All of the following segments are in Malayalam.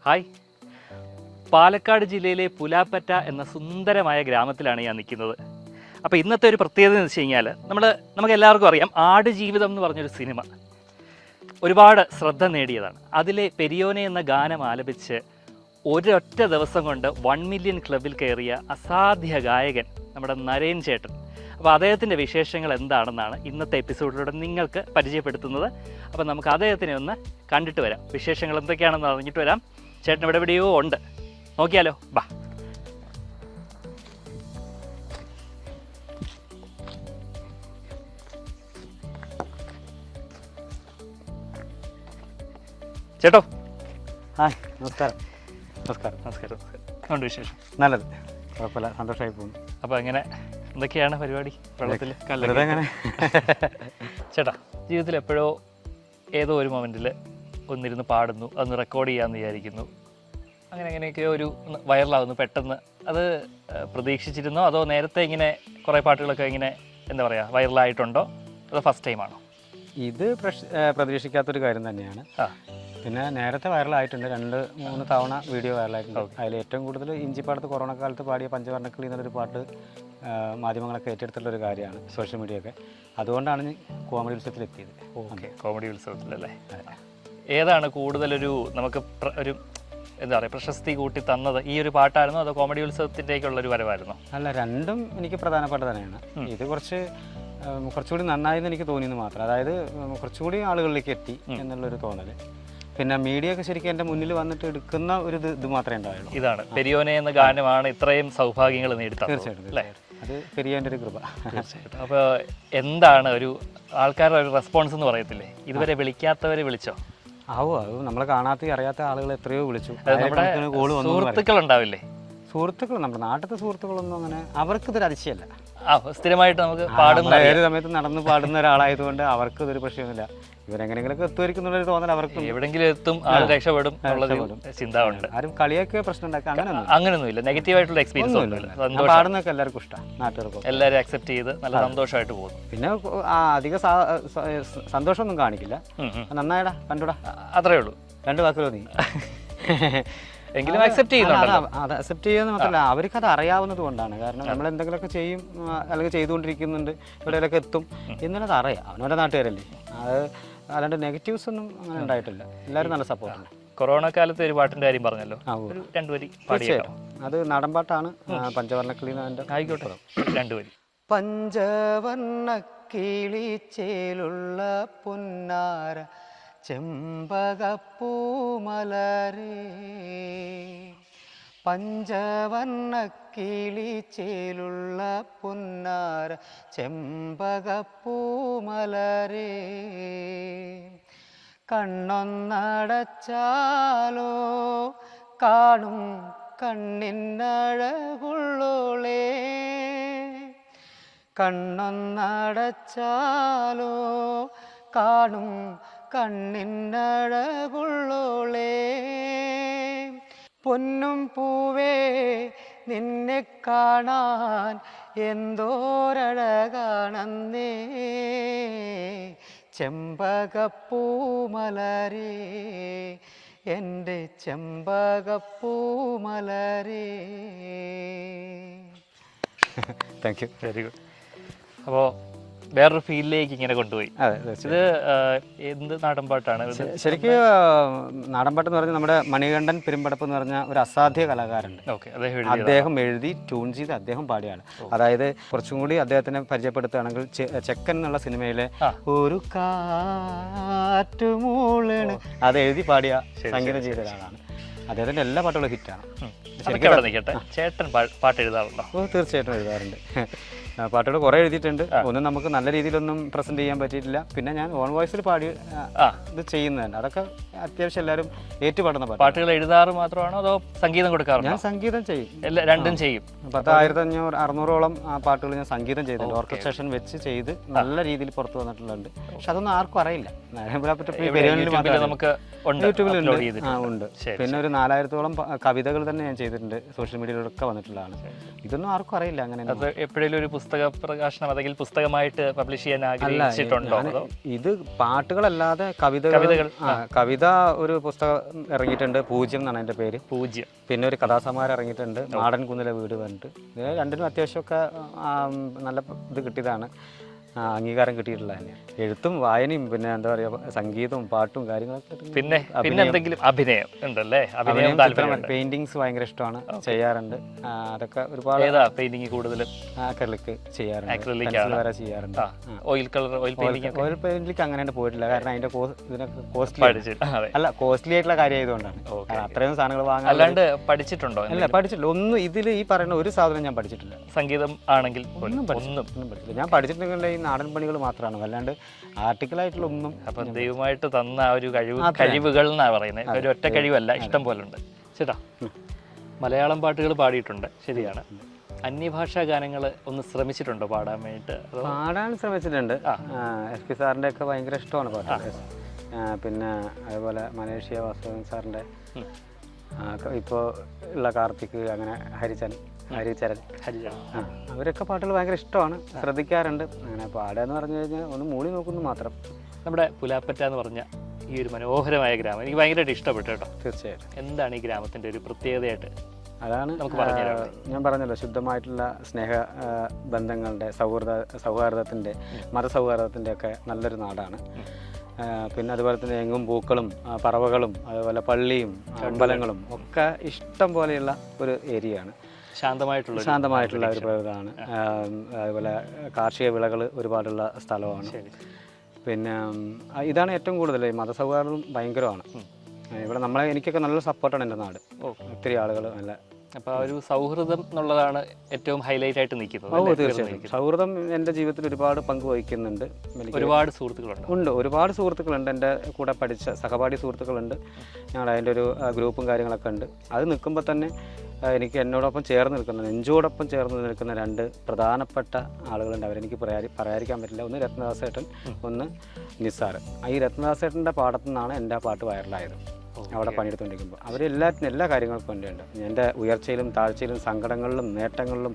ഹായ്, പാലക്കാട് ജില്ലയിലെ പുലാപ്പറ്റ എന്ന സുന്ദരമായ ഗ്രാമത്തിലാണ് ഞാൻ നിൽക്കുന്നത്. അപ്പോൾ ഇന്നത്തെ ഒരു പ്രത്യേകത എന്ന് വെച്ച് കഴിഞ്ഞാൽ നമുക്ക് എല്ലാവർക്കും അറിയാം, ആടുജീവിതം എന്ന് പറഞ്ഞൊരു സിനിമ ഒരുപാട് ശ്രദ്ധ നേടിയതാണ്. അതിലെ പെരിയോനെ എന്ന ഗാനം ആലപിച്ച് ഒരൊറ്റ ദിവസം കൊണ്ട് 1 മില്യൺ ക്ലബിൽ കയറിയ അസാധ്യ ഗായകൻ നമ്മുടെ നരേൻ ചേട്ടൻ. അപ്പോൾ അദ്ദേഹത്തിൻ്റെ വിശേഷങ്ങൾ എന്താണെന്നാണ് ഇന്നത്തെ എപ്പിസോഡിലൂടെ നിങ്ങൾക്ക് പരിചയപ്പെടുത്തുന്നത്. അപ്പോൾ നമുക്ക് അദ്ദേഹത്തിനെ ഒന്ന് കണ്ടിട്ട് വരാം, വിശേഷങ്ങൾ എന്തൊക്കെയാണെന്ന് അറിഞ്ഞിട്ട് വരാം. ചേട്ടൻ ഇവിടെ എവിടെയോ ഉണ്ട്, നോക്കിയാലോ, ബാ. ചേട്ടോ. ഹായ്, നമസ്കാരം. നമസ്കാരം. നമസ്കാരം. അതുകൊണ്ട് വിശേഷം? നല്ലത്, കുഴപ്പമില്ല, സന്തോഷമായി പോകുന്നു. അപ്പോൾ എങ്ങനെ, എന്തൊക്കെയാണ് പരിപാടി വെള്ളത്തിൽ? എങ്ങനെ ചേട്ടാ, ജീവിതത്തിൽ എപ്പോഴോ ഏതോ ഒരു മൊമെൻറ്റിൽ ഒന്നിരുന്ന് പാടുന്നു, അതൊന്ന് റെക്കോർഡ് ചെയ്യാമെന്ന് വിചാരിക്കുന്നു, അങ്ങനെയൊക്കെയോ ഒരു വൈറലാകുന്നു പെട്ടെന്ന്. അത് പ്രതീക്ഷിച്ചിരുന്നോ, അതോ നേരത്തെ ഇങ്ങനെ കുറേ പാട്ടുകളൊക്കെ ഇങ്ങനെ എന്താ പറയുക വൈറലായിട്ടുണ്ടോ, അതോ ഫസ്റ്റ് ടൈമാണോ? ഇത് പ്രതീക്ഷിക്കാത്തൊരു കാര്യം തന്നെയാണ്. പിന്നെ നേരത്തെ വൈറലായിട്ടുണ്ട്, 2-3 തവണ വീഡിയോ വൈറലായിട്ടുണ്ട്. അതിൽ ഏറ്റവും കൂടുതൽ ഇഞ്ചിപ്പാടത്ത് കൊറോണ കാലത്ത് പാടിയ പഞ്ചവർണ്ണക്കിളി എന്നൊരു പാട്ട് മാധ്യമങ്ങളൊക്കെ ഏറ്റെടുത്തിട്ടുള്ളൊരു കാര്യമാണ്, സോഷ്യൽ മീഡിയ ഒക്കെ. അതുകൊണ്ടാണ് കോമഡി ഉത്സവത്തിലെത്തിയത്. ഓക്കെ, കോമഡി ഉത്സവത്തിലല്ലേ. ഏതാണ് കൂടുതലൊരു നമുക്ക് ഒരു എന്താ പറയുക പ്രശസ്തി കൂട്ടി തന്നത്, ഈ ഒരു പാട്ടായിരുന്നോ അതോ കോമഡി ഉത്സവത്തിൻ്റെയൊക്കെയുള്ളൊരു വരവായിരുന്നോ? അല്ല, രണ്ടും എനിക്ക് പ്രധാനപ്പെട്ട തന്നെയാണ്. ഇത് കുറച്ചുകൂടി നന്നായെന്ന് എനിക്ക് തോന്നിയെന്ന് മാത്രം. അതായത് കുറച്ചുകൂടി ആളുകളിലേക്ക് എത്തി എന്നുള്ളൊരു തോന്നൽ. പിന്നെ മീഡിയ ഒക്കെ ശരിക്കും എൻ്റെ മുന്നിൽ വന്നിട്ട് എടുക്കുന്ന ഒരു ഇത് മാത്രമേ ഉണ്ടാവുള്ളൂ. ഇതാണ് പെരിയോനെ എന്ന ഗാനമാണ് ഇത്രയും സൗഭാഗ്യങ്ങൾ നേടിത്തന്നത്. തീർച്ചയായിട്ടും, അത് പെരിയോൻ്റെ ഒരു കൃപ. തീർച്ചയായിട്ടും. അപ്പോൾ എന്താണ് ഒരു ആൾക്കാരുടെ ഒരു റെസ്പോൺസ് എന്ന് പറയത്തില്ലേ, ഇതുവരെ വിളിക്കാത്തവരെ വിളിച്ചോ? അത് നമ്മളെ കാണാത്ത അറിയാത്ത ആളുകൾ എത്രയോ വിളിച്ചു. നമ്മുടെ സുഹൃത്തുക്കൾ ഉണ്ടാവില്ലേ? സുഹൃത്തുക്കൾ, നമ്മുടെ നാട്ടിലത്തെ സുഹൃത്തുക്കളൊന്നും അങ്ങനെ അവർക്കിതൊരു അതിശയമല്ല. സ്ഥിരമായിട്ട് നമുക്ക് പാടുന്ന ഏത് സമയത്ത് നടന്ന് പാടുന്ന ഒരാളായതുകൊണ്ട് അവർക്ക് ഇതൊരു പ്രശ്നമൊന്നുമില്ല. ഇവരെങ്ങനെങ്കിലൊക്കെ എത്തുമായിരിക്കും എന്നുള്ളൊരു തോന്നൽ അവർക്ക്. എവിടെങ്കിലും എത്തും, ആൾ രക്ഷപ്പെടും എന്നുള്ളൊരു ചിന്ത ഉണ്ട്. ആരും കളിയൊക്കെ പ്രശ്നം ഉണ്ടാക്കുക അങ്ങനെയൊന്നുമില്ല. നെഗറ്റീവായിട്ടുള്ള എക്സ്പീരിയൻസ് ഒന്നുമില്ല. പാടുന്നൊക്കെ എല്ലാവർക്കും ഇഷ്ടമാണ്, നാട്ടുകാർക്ക് എല്ലാവരും അക്സെപ്റ്റ് ചെയ്ത് നല്ല സന്തോഷമായിട്ട് പോകുന്നു. പിന്നെ അധികം സന്തോഷമൊന്നും കാണിക്കില്ല, നന്നായിടാ കണ്ടുടാ, അത്രേ ഉള്ളൂ. 2 വാക്കുകളോ നീ എങ്കിലും അക്സെപ്റ്റ് ചെയ്യുന്നുണ്ടല്ലോ. അത് അക്സെപ്റ്റ് ചെയ്യുന്ന മാത്രമല്ല, അവർക്കത് അറിയാവുന്നത് കൊണ്ടാണ്. കാരണം നമ്മൾ എന്തെങ്കിലുമൊക്കെ ചെയ്യും, അല്ലെങ്കിൽ ചെയ്തുകൊണ്ടിരിക്കുന്നുണ്ട്, എവിടെയൊക്കെ എത്തും എന്നുള്ളത് അറിയാം. അവനവരുടെ നാട്ടുകാരല്ലേ. അത് അല്ലാണ്ട് നെഗറ്റീവ്സ് ഒന്നും അങ്ങനെ ഉണ്ടായിട്ടില്ല. എല്ലാവരും നല്ല സപ്പോർട്ടാണ്. കൊറോണ കാലത്ത് ഒരു പാട്ടിന്റെ കാര്യം പറഞ്ഞല്ലോ, 2 വരി പാടിയേക്കാം. അത് നാടൻ പാട്ടാണ്, പഞ്ചവർണ്ണക്കിളി. ആയിക്കോട്ടെ, 2 വരി. പഞ്ചവർണ്ണക്കിളിച്ചേലുള്ള പുന്നാര ചെമ്പകപ്പൂമലരേ, പഞ്ചവർണ്ണക്കിളിച്ചേലുള്ള പുന്നാര ചെമ്പകപ്പൂമലരേ, കണ്ണൊന്നടച്ചാലോ കാണും കണ്ണിനഴകുള്ളോളേ, കണ്ണൊന്നടച്ചാലോ കാണും കണ്ണിനഴകുള്ളോളേ, പൊന്നും പൂവേ നിന്നെ കാണാൻ എന്തോരഴകാണെന്നേ, ചെമ്പകപ്പൂമലരേ, എൻ്റെ ചെമ്പകപ്പൂമലരേ. Thank you, very good. അപ്പോൾ വേറൊരു ഫീലിലേക്ക് ഇങ്ങനെ കൊണ്ടുപോയി. ഇത് എന്ത് നാടൻപാട്ടാണ്? ശരിക്കും നാടൻപാട്ട് എന്ന് പറഞ്ഞാൽ നമ്മുടെ മണികണ്ഠൻ പെരുമ്പടപ്പ് എന്ന് പറഞ്ഞ ഒരു അസാധ്യ കലാകാരുണ്ട്. അദ്ദേഹം എഴുതി ട്യൂൺ ചെയ്ത് അദ്ദേഹം പാടിയാണ്. അതായത് കുറച്ചും കൂടി അദ്ദേഹത്തിനെ പരിചയപ്പെടുത്തുകയാണെങ്കിൽ ചെക്കൻ എന്നുള്ള സിനിമയിലെ ഒരു കാറ്റുമൂളാണ് അത് എഴുതി പാടിയ സംഗീതം ചെയ്ത ഒരാളാണ്. അദ്ദേഹത്തിന്റെ എല്ലാ പാട്ടുകളും ഹിറ്റാണ്. ചേട്ടൻ പാട്ട് എഴുതാറുണ്ടോ? തീർച്ചയായിട്ടും എഴുതാറുണ്ട്. പാട്ടുകൾ കുറേ എഴുതിയിട്ടുണ്ട്. ഒന്നും നമുക്ക് നല്ല രീതിയിലൊന്നും പ്രസന്റ് ചെയ്യാൻ പറ്റിയിട്ടില്ല. പിന്നെ ഞാൻ ഓൺ വോയിസിൽ പാടി ഇത് ചെയ്യുന്നതാണ്. അതൊക്കെ അത്യാവശ്യം എല്ലാവരും ഏറ്റുപാടുന്ന പാട്ടുകൾ എഴുതാറ് മാത്രമാണോ അതോ സംഗീതം കൊടുക്കാറുണ്ടോ? ഞാൻ സംഗീതം ചെയ്യും, രണ്ടും ചെയ്യും. 1500-600ഓളം പാട്ടുകൾ ഞാൻ സംഗീതം ചെയ്തിട്ടുണ്ട്. ഓർക്കസ്ട്രേഷൻ വെച്ച് ചെയ്ത് നല്ല രീതിയിൽ പുറത്തു വന്നിട്ടുണ്ട്. പക്ഷെ അതൊന്നും ആർക്കും അറിയില്ല. ഉണ്ട്. പിന്നെ ഒരു 4000ഓളം കവിതകൾ തന്നെ ഞാൻ ചെയ്തിട്ടുണ്ട്, സോഷ്യൽ മീഡിയയിലൊക്കെ വന്നിട്ടുള്ളതാണ്. ഇതൊന്നും ആർക്കും അറിയില്ല. അങ്ങനെ എപ്പോഴേലും ഒരു പുസ്തക പ്രകാശനം അല്ലെങ്കിൽ പുസ്തകമായിട്ട് പബ്ലിഷ് ചെയ്യാൻ ആഗ്രഹിച്ചിട്ടുണ്ടോ? അതോ ഇത് പാട്ടുകളല്ലാതെ കവിത ഒരു പുസ്തകം ഇറങ്ങിയിട്ടുണ്ട്, പൂജ്യം എന്നാണ് എൻ്റെ പേര്. പൂജ്യം. പിന്നെ ഒരു കഥാസമാഹാരം ഇറങ്ങിയിട്ടുണ്ട്, നാടൻ കുന്നിലെ വീട് പറഞ്ഞിട്ട്. ഇത് രണ്ടിനും അത്യാവശ്യമൊക്കെ നല്ല ഇത് കിട്ടിയതാണ്, അംഗീകാരം കിട്ടിയിട്ടുള്ള തന്നെയാണ്. എഴുത്തും വായനയും പിന്നെ എന്താ പറയുക, സംഗീതവും പാട്ടും കാര്യങ്ങളൊക്കെ. പിന്നെ എന്തെങ്കിലും അഭിനയം ഉണ്ടല്ലേ? അഭിനയം, പെയിന്റിങ്സ് ഭയങ്കര ഇഷ്ടമാണ്, ചെയ്യാറുണ്ട്. അതൊക്കെ ഒരുപാട്. ഏതാ പെയിന്റിങ് കൂടുതലും? അക്രിലിക് ചെയ്യാറുണ്ട്, ചെയ്യാറുണ്ട്. ഓയിൽ കളർ, ഓയിൽ പെയിന്റിലേക്ക് അങ്ങനെ പോയിട്ടില്ല, കാരണം അതിന്റെ കോസ്റ്റ്ലി അല്ല, കോസ്റ്റ്ലി ആയിട്ടുള്ള കാര്യം ആയതുകൊണ്ടാണ്. അത്രയും സാധനങ്ങൾ വാങ്ങാൻ. അല്ലാണ്ട് പഠിച്ചിട്ടുണ്ടോ? അല്ല, പഠിച്ചിട്ടില്ല. ഒന്നും ഇതിൽ ഈ പറയുന്ന ഒരു സാധനം ഞാൻ പഠിച്ചിട്ടില്ല. സംഗീതം ആണെങ്കിൽ ഒന്നും പഠിച്ചിട്ടില്ല. ഞാൻ പഠിച്ചിട്ടുണ്ടെങ്കിൽ ഈ നാടൻ പണികൾ മാത്രമാണ്, അല്ലാണ്ട് ആർട്ടിക്കലായിട്ടുള്ള ഒന്നും. അപ്പൊ ദൈവമായിട്ട് തന്ന ആ ഒരു കഴിവുകൾ എന്നാ പറയുന്നത്. ഒരു ഒറ്റ കഴിവല്ല, ഇഷ്ടം പോലെ ഉണ്ട്. ചേട്ടാ, മലയാളം പാട്ടുകൾ പാടിയിട്ടുണ്ട്, ശരിയാണ്. അന്യഭാഷാ ഗാനങ്ങൾ ഒന്ന് ശ്രമിച്ചിട്ടുണ്ടോ പാടാൻ വേണ്ടിയിട്ട്? പാടാൻ ശ്രമിച്ചിട്ടുണ്ട്. SP സാറിൻ്റെ ഒക്കെ ഭയങ്കര ഇഷ്ടമാണ് പാട്ട്. പിന്നെ അതുപോലെ മലേഷ്യ വാസുദേവൻ സാറിൻ്റെ, ഇപ്പോൾ ഉള്ള കാർത്തിക്, അങ്ങനെ ഹരിചരൻ, അവരൊക്കെ പാട്ടുകൾ ഭയങ്കര ഇഷ്ടമാണ്, ശ്രദ്ധിക്കാറുണ്ട്. അങ്ങനെ പാടുക എന്ന് പറഞ്ഞു കഴിഞ്ഞാൽ ഒന്ന് മൂളി നോക്കുന്നു മാത്രം. നമ്മുടെ പുലാപ്പറ്റ എന്ന് പറഞ്ഞ ഈ ഒരു മനോഹരമായ ഗ്രാമം എനിക്ക് ഭയങ്കരമായിട്ട് ഇഷ്ടപ്പെട്ടു കേട്ടോ. തീർച്ചയായിട്ടും. എന്താണ് ഈ ഗ്രാമത്തിൻ്റെ ഒരു പ്രത്യേകതയായിട്ട്? അതാണ് ഞാൻ പറഞ്ഞല്ലോ, ശുദ്ധമായിട്ടുള്ള സ്നേഹ ബന്ധങ്ങളുടെ, സൗഹാർദ്ദത്തിൻ്റെ, മതസൗഹാർദ്ദത്തിൻ്റെ ഒക്കെ നല്ലൊരു നാടാണ്. പിന്നെ അതുപോലെ തന്നെ എങ്ങും പൂക്കളും പറവകളും അതുപോലെ പള്ളിയും അമ്പലങ്ങളും ഒക്കെ ഇഷ്ടം പോലെയുള്ള ഒരു ഏരിയയാണ്. ശാന്തമായിട്ടുള്ള ഒരു പ്രകൃതമാണ്. അതുപോലെ കാർഷിക വിളകൾ ഒരുപാടുള്ള സ്ഥലമാണ്. പിന്നെ ഇതാണ് ഏറ്റവും കൂടുതൽ, മതസൗഹാർദ്ദം ഭയങ്കരമാണ് ഇവിടെ. എനിക്കൊക്കെ നല്ല സപ്പോർട്ടാണ് എൻ്റെ നാട്, ഒത്തിരി ആളുകൾ നല്ല. അപ്പോൾ ആ ഒരു സൗഹൃദം എന്നുള്ളതാണ് ഏറ്റവും ഹൈലൈറ്റ് ആയിട്ട് നിൽക്കുന്നത്. തീർച്ചയായും സൗഹൃദം എൻ്റെ ജീവിതത്തിൽ ഒരുപാട് പങ്ക് വഹിക്കുന്നുണ്ട്. ഒരുപാട് സുഹൃത്തുക്കളുണ്ട്. ഒരുപാട് സുഹൃത്തുക്കളുണ്ട്, എൻ്റെ കൂടെ പഠിച്ച സഹപാഠി സുഹൃത്തുക്കളുണ്ട്. ഞങ്ങൾ അതിൻ്റെ ഒരു ഗ്രൂപ്പും കാര്യങ്ങളൊക്കെ ഉണ്ട്. അത് നിൽക്കുമ്പോൾ തന്നെ എനിക്ക് എന്നോടൊപ്പം ചേർന്ന് നിൽക്കുന്ന, നെഞ്ചോടൊപ്പം ചേർന്ന് നിൽക്കുന്ന രണ്ട് പ്രധാനപ്പെട്ട ആളുകളുണ്ട്. അവരെനിക്ക് പറയാതിരിക്കാൻ പറ്റില്ല. ഒന്ന് രത്നദാസേട്ടൻ, ഒന്ന് നിസാർ. ഈ രത്നദാസേട്ടൻ്റെ പാടത്തു നിന്നാണ് എൻ്റെ ആ പാട്ട് വൈറലായത്. അവിടെ പണിയെടുത്തുകൊണ്ടിരിക്കുമ്പോൾ എല്ലാ കാര്യങ്ങൾക്കും വേണ്ടിയുണ്ട്. എൻ്റെ ഉയർച്ചയിലും താഴ്ചയിലും സങ്കടങ്ങളിലും നേട്ടങ്ങളിലും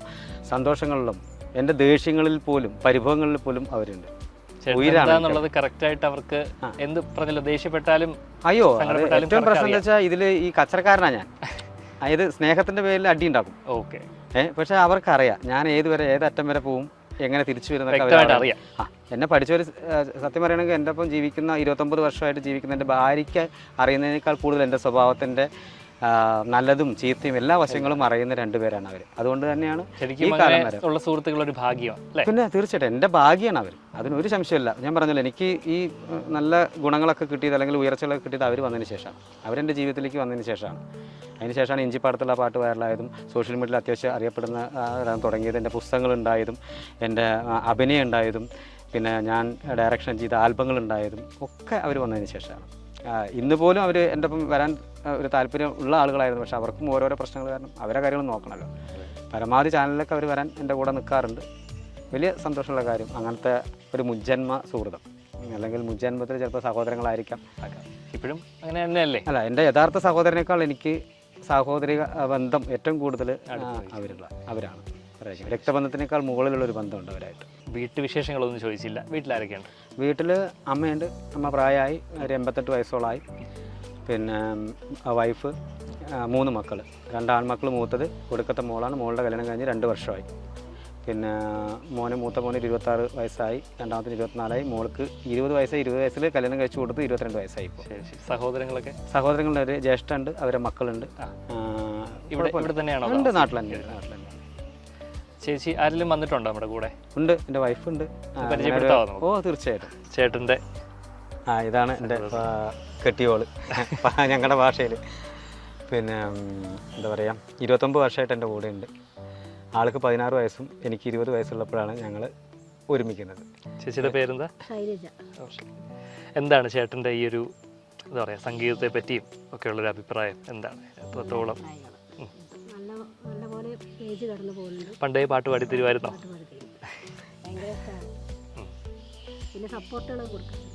സന്തോഷങ്ങളിലും എൻ്റെ ദേഷ്യങ്ങളിൽ പോലും പരിഭവങ്ങളിൽ പോലും അവരുണ്ട്. ഉയരാന്നുള്ളത് കറക്റ്റായിട്ട് അവർക്ക് എന്ത് പറഞ്ഞല്ലോ, ദേഷ്യപ്പെട്ടാലും അയ്യോ, ഏറ്റവും പ്രശ്നം എന്താ വെച്ചാൽ ഇതിൽ ഈ കച്ചറക്കാരനാണ് ഞാൻ. അതായത് സ്നേഹത്തിൻ്റെ പേരിൽ അടി ഉണ്ടാക്കും. ഓക്കെ. പക്ഷെ അവർക്കറിയാം ഞാൻ ഏതറ്റം വരെ പോവും, എങ്ങനെ തിരിച്ചു വരുന്നതൊക്കെ അറിയാം. എന്നെ പഠിച്ചവർ സത്യം പറയുകയാണെങ്കിൽ എൻ്റെ ഒപ്പം ജീവിക്കുന്ന 29 വർഷമായിട്ട് ജീവിക്കുന്ന എൻ്റെ ഭാര്യയ്ക്ക് അറിയുന്നതിനേക്കാൾ കൂടുതൽ എൻ്റെ സ്വഭാവത്തിൻ്റെ നല്ലതും ചീത്തയും എല്ലാ വശങ്ങളും അറിയുന്ന രണ്ടുപേരാണ് അവർ. അതുകൊണ്ട് തന്നെയാണ് ഈ കാലം വരെ ഉള്ള സുഹൃത്തുക്കളൊരു ഭാഗ്യമാണ്. പിന്നെ തീർച്ചയായിട്ടും എൻ്റെ ഭാഗ്യമാണ് അവർ, അതിനൊരു സംശയമില്ല. ഞാൻ പറഞ്ഞല്ലോ, എനിക്ക് ഈ നല്ല ഗുണങ്ങളൊക്കെ കിട്ടിയത് അല്ലെങ്കിൽ ഉയർച്ചകളൊക്കെ കിട്ടിയത് അവർ വന്നതിന് ശേഷമാണ്, അവരെൻ്റെ ജീവിതത്തിലേക്ക് വന്നതിന് ശേഷമാണ്. അതിന് ശേഷമാണ് ഇഞ്ചിപ്പാടത്തുള്ള പാട്ട് വൈറലായതും സോഷ്യൽ മീഡിയയിൽ അത്യാവശ്യം അറിയപ്പെടുന്ന തുടങ്ങിയത്, എൻ്റെ പുസ്തകങ്ങളുണ്ടായതും എൻ്റെ അഭിനയം ഉണ്ടായതും പിന്നെ ഞാൻ ഡയറക്ഷൻ ചെയ്ത ആൽബങ്ങൾ ഉണ്ടായതും ഒക്കെ അവർ വന്നതിന് ശേഷമാണ്. ഇന്ന് പോലും അവർ എൻ്റെ ഒപ്പം വരാൻ ഒരു താല്പര്യം ഉള്ള ആളുകളായിരുന്നു. പക്ഷെ അവർക്കും ഓരോരോ പ്രശ്നങ്ങൾ കാരണം അവരെ കാര്യങ്ങൾ നോക്കണമല്ലോ. പരമാവധി ചാനലിലൊക്കെ അവർ വരാൻ എൻ്റെ കൂടെ നിൽക്കാറുണ്ട്. വലിയ സന്തോഷമുള്ള കാര്യം. അങ്ങനത്തെ ഒരു മുജ്ജന്മ സുഹൃതം, അല്ലെങ്കിൽ മുജ്ജന്മത്തിൽ ചിലപ്പോൾ സഹോദരങ്ങളായിരിക്കാം. ഇപ്പോഴും അങ്ങനെ തന്നെയല്ലേ? അല്ല, എൻ്റെ യഥാർത്ഥ സഹോദരനേക്കാൾ എനിക്ക് സഹോദരിക ബന്ധം ഏറ്റവും കൂടുതൽ അവരാണ്. രക്തബന്ധത്തിനേക്കാൾ മുകളിലുള്ളൊരു ബന്ധമുണ്ട് അവരായിട്ട്. വീട്ടുവിശേഷങ്ങളൊന്നും ചോദിച്ചില്ല. വീട്ടിലാരൊക്കെയുണ്ട്? വീട്ടിൽ അമ്മയുണ്ട്. അമ്മ പ്രായമായി, ഒരു 88 വയസ്സോളമായി. പിന്നെ വൈഫ്, 3 മക്കൾ. 2 ആൺമക്കൾ, മൂത്തത് ഒടുക്കത്തെ മോളാണ്. മോളുടെ കല്യാണം കഴിഞ്ഞ് 2 വർഷമായി. പിന്നെ മൂത്ത മോന് 26 വയസ്സായി, രണ്ടാമത്തിന് 24ആയി. മോൾക്ക് 20 വയസ്സായി. 20 വയസ്സിൽ കല്യാണം കഴിച്ചു കൊടുത്ത് 22 വയസ്സായി. ഇപ്പോൾ സഹോദരങ്ങളുടെ ഒരു ജ്യേഷ്ഠുണ്ട്, അവരെ മക്കളുണ്ട്. ഇവിടെ തന്നെയാണോ? ഉണ്ട്, നാട്ടിൽ തന്നെ. ചേച്ചി ആരെങ്കിലും വന്നിട്ടുണ്ടോ നമ്മുടെ കൂടെ? ഉണ്ട്, എൻ്റെ വൈഫുണ്ട്. ഓ തീർച്ചയായിട്ടും. ചേട്ടൻ്റെ ഇതാണ് എൻ്റെ കെട്ടിയോള് ഞങ്ങളുടെ ഭാഷയിൽ. പിന്നെ എന്താ പറയുക, 29 വർഷമായിട്ട് എൻ്റെ കൂടെ ഉണ്ട്. ആൾക്ക് 16 വയസ്സും എനിക്ക് 20 വയസ്സുള്ളപ്പോഴാണ് ഞങ്ങൾ ഒരുമിക്കുന്നത്. ചേച്ചിയുടെ പേരെന്താ? എന്താണ് ചേട്ടൻ്റെ ഈ ഒരു എന്താ പറയുക, സംഗീതത്തെ പറ്റിയും ഒക്കെ ഉള്ളൊരു അഭിപ്രായം എന്താണ്? എത്രത്തോളം പണ്ടേ പാട്ട് പാടി തരുമായിരുന്നോ? പിന്നെ സപ്പോർട്ടുകൾ കൊടുക്കുന്നത്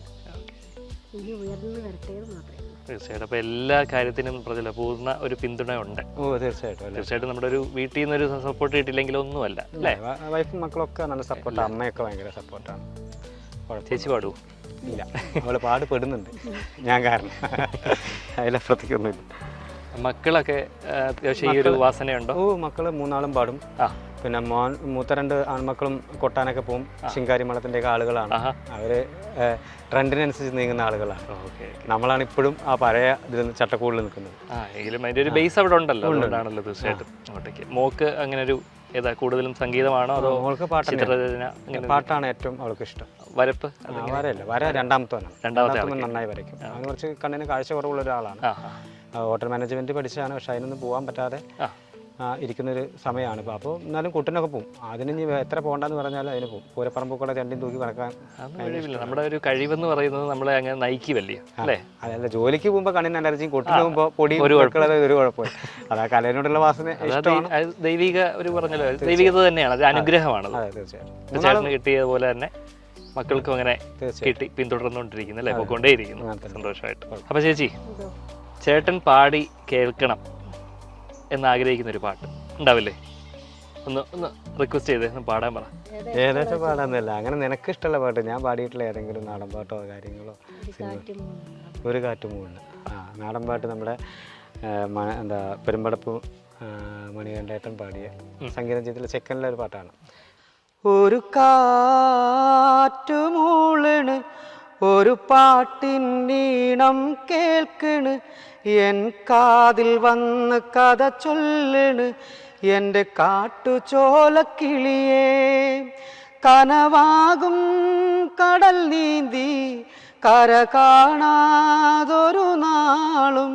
ഇനി ഉയർന്നു വരട്ടെ മാത്രമേ. തീർച്ചയായിട്ടും. അപ്പോൾ എല്ലാ കാര്യത്തിനും പറഞ്ഞല്ലോ പൂർണ്ണ ഒരു പിന്തുണ ഉണ്ട്. ഓ തീർച്ചയായിട്ടും അല്ലേ. തീർച്ചയായിട്ടും നമ്മുടെ ഒരു വീട്ടിൽ നിന്നൊരു സപ്പോർട്ട് കിട്ടിയില്ലെങ്കിലും ഒന്നുമല്ല അല്ലേ. വൈഫും മക്കളൊക്കെ നല്ല സപ്പോർട്ടാണ്, അമ്മയൊക്കെ ഭയങ്കര സപ്പോർട്ടാണ്. ചേച്ചി പാടുവോ? ഇല്ല, അവള് പാടുപെടുന്നുണ്ട് ഞാൻ കാരണം, അതിലപ്പുറത്തേക്കൊന്നുമില്ല. മക്കളൊക്കെ അത്യാവശ്യം ഈ ഒരു വാസനയുണ്ടോ? ഓ മക്കള് 3 ആളും പാടും. പിന്നെ മൂത്ത 2 ആൺമക്കളും കൊട്ടാനൊക്കെ പോകും. ശിങ്കാരി മേളത്തിൻ്റെ ഒക്കെ ആളുകളാണ്. അവര് ട്രെൻഡിനനുസരിച്ച് നീങ്ങുന്ന ആളുകളാണ്. നമ്മളാണ് ഇപ്പോഴും ആ പഴയ ഇതിൽ ചട്ടക്കൂടിൽ നിൽക്കുന്നത്. അതിന്റെ ഒരു ബേസ് അവിടെ ഉണ്ടല്ലോ, അതുകൊണ്ടാണല്ലോ തീർച്ചയായിട്ടും അങ്ങോട്ടേക്ക്. മോക്ക് അങ്ങനെ ഒരു ഏതാ കൂടുതലും സംഗീതമാണോ അതോ മോൾക്ക് പാട്ടാണ് ഏറ്റവും അവൾക്ക് ഇഷ്ടം. വരപ്പ്? വര രണ്ടാമത്തെ നന്നായി വരയ്ക്കും. അങ്ങനെ കുറച്ച് കണ്ണിന് കാഴ്ച കുറവുള്ള ഒരാളാണ്. ഹോട്ടൽ മാനേജ്മെന്റ് പഠിച്ചാണ്, പക്ഷെ അതിനൊന്നും പോകാൻ പറ്റാതെ ഇരിക്കുന്നൊരു സമയമാണ് ഇപ്പോൾ. അപ്പോൾ എന്നാലും കുട്ടനൊക്കെ പോകും. അതിന് ഇനി എത്ര പോകണ്ടെന്ന് പറഞ്ഞാലും അതിന് പോകും. പൂരപ്പറമ്പൂക്കൂടെ രണ്ടും തൂക്കി കിടക്കാൻ നമ്മുടെ ഒരു കഴിവെന്ന് പറയുന്നത് നമ്മളെ അങ്ങനെ നയിക്കുമല്ലേ അല്ലേ. അതല്ല, ജോലിക്ക് പോകുമ്പോൾ കണ്ണിന് അലർജിയും, കുട്ടിന് പോകുമ്പോൾ പൊടി ഒരു കുഴപ്പമില്ല. അതാ കലയിനോടുള്ള വാസന ഇഷ്ടമാണ്. ദൈവിക ഒരു പറഞ്ഞല്ലോ, ദൈവികത തന്നെയാണ്, അത് അനുഗ്രഹമാണ്. തീർച്ചയായിട്ടും കിട്ടിയതുപോലെ തന്നെ മക്കൾക്കും അങ്ങനെ കിട്ടി പിന്തുടർന്നുകൊണ്ടിരിക്കുന്നു അല്ലേ, പോയിക്കൊണ്ടേയിരിക്കുന്നു സന്തോഷമായിട്ട്. അപ്പൊ ചേച്ചി, ചേട്ടൻ പാടി കേൾക്കണം എന്നാഗ്രഹിക്കുന്ന ഒരു പാട്ട് ഉണ്ടാവില്ലേ? ഒന്ന് റിക്വസ്റ്റ് ചെയ്ത് ഒന്ന് പാടാൻ പറ. ഏകദേശം പാടാന്നല്ല, അങ്ങനെ നിനക്ക് ഇഷ്ടമുള്ള പാട്ട്. ഞാൻ പാടിയിട്ടുള്ള ഏതെങ്കിലും നാടൻ പാട്ടോ കാര്യങ്ങളോ? ഒരു കാറ്റ് മൂന്ന്. നാടൻ പാട്ട് നമ്മുടെ എന്താ പെരുമ്പടപ്പ് മണികണ്ഠേട്ടൻ പാടിയ സംഗീതം ചെയ്തിട്ടുള്ള സെക്കൻഡിലെ ഒരു പാട്ടാണ്. ഒരു കാറ്റ് മൂളണ്, ഒരു പാട്ടിനീണം കേൾക്കണ്, എൻ കാതിൽ വന്ന് കഥ ചൊല്ലണ്, എൻ്റെ കാട്ടുചോലക്കിളിയേ. കനവാകും കടൽ നീന്തി കര കാണാതൊരു നാളും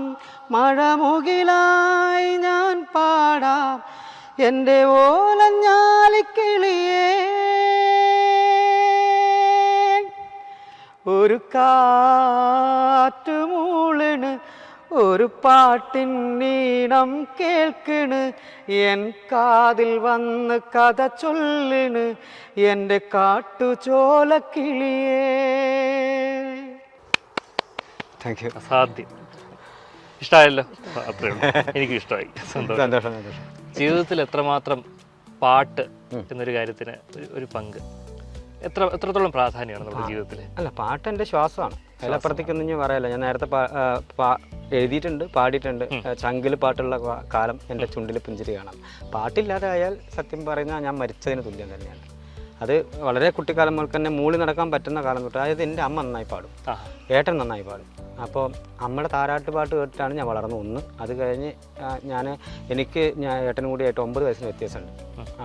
മഴമുകിലായി ഞാൻ പാടാം എൻ്റെ ഓലഞ്ഞാലിക്കിളിയേ. ഒരു കാറ്റ് മൂളണ്, ഒരു പാട്ടിൻ നീണം കേൾക്കണ്, എൻ കാതിൽ വന്ന് കഥ ചൊല്ലണ്, എൻ്റെ കാട്ടുചോലക്കിളിയേ. Thank you. അസാധ്യം. ഇഷ്ടമായല്ലോ? അത്രേ ഉള്ളൂ, എനിക്കും ഇഷ്ടമായി. സന്തോഷം. ജീവിതത്തിൽ എത്രമാത്രം പാട്ട് എന്നൊരു കാര്യത്തിന് ഒരു പങ്ക്, എത്രത്തോളം പ്രാധാന്യമാണ് നമ്മുടെ ജീവിതത്തിൽ? അല്ല, പാട്ട് എൻ്റെ ശ്വാസമാണ്. അതിലപ്പുറത്തേക്കൊന്നും ഞാൻ പറയല്ല. ഞാൻ നേരത്തെ എഴുതിയിട്ടുണ്ട്, പാടിയിട്ടുണ്ട്. ചങ്കിൽ പാട്ടുള്ള കാലം എൻ്റെ ചുണ്ടിൽ പുഞ്ചിരി കാണാം. പാട്ടില്ലാതെ ആയാൽ സത്യം പറഞ്ഞാൽ ഞാൻ മരിച്ചതിന് തുല്യം തന്നെയാണ്. അത് വളരെ കുട്ടിക്കാലം മുതൽ തന്നെ മൂളി നടക്കാൻ പറ്റുന്ന കാലം തൊട്ട്. അതായത് എൻ്റെ അമ്മ നന്നായി പാടും, ഏട്ടൻ നന്നായി പാടും. അപ്പോൾ അമ്മയുടെ താരാട്ട് പാട്ട് കേട്ടിട്ടാണ് ഞാൻ വളർന്നു. ഒന്ന് അത് കഴിഞ്ഞ് എനിക്ക് ഏട്ടനും കൂടി ആയിട്ട് 9 വയസ്സിന് വ്യത്യാസമുണ്ട്.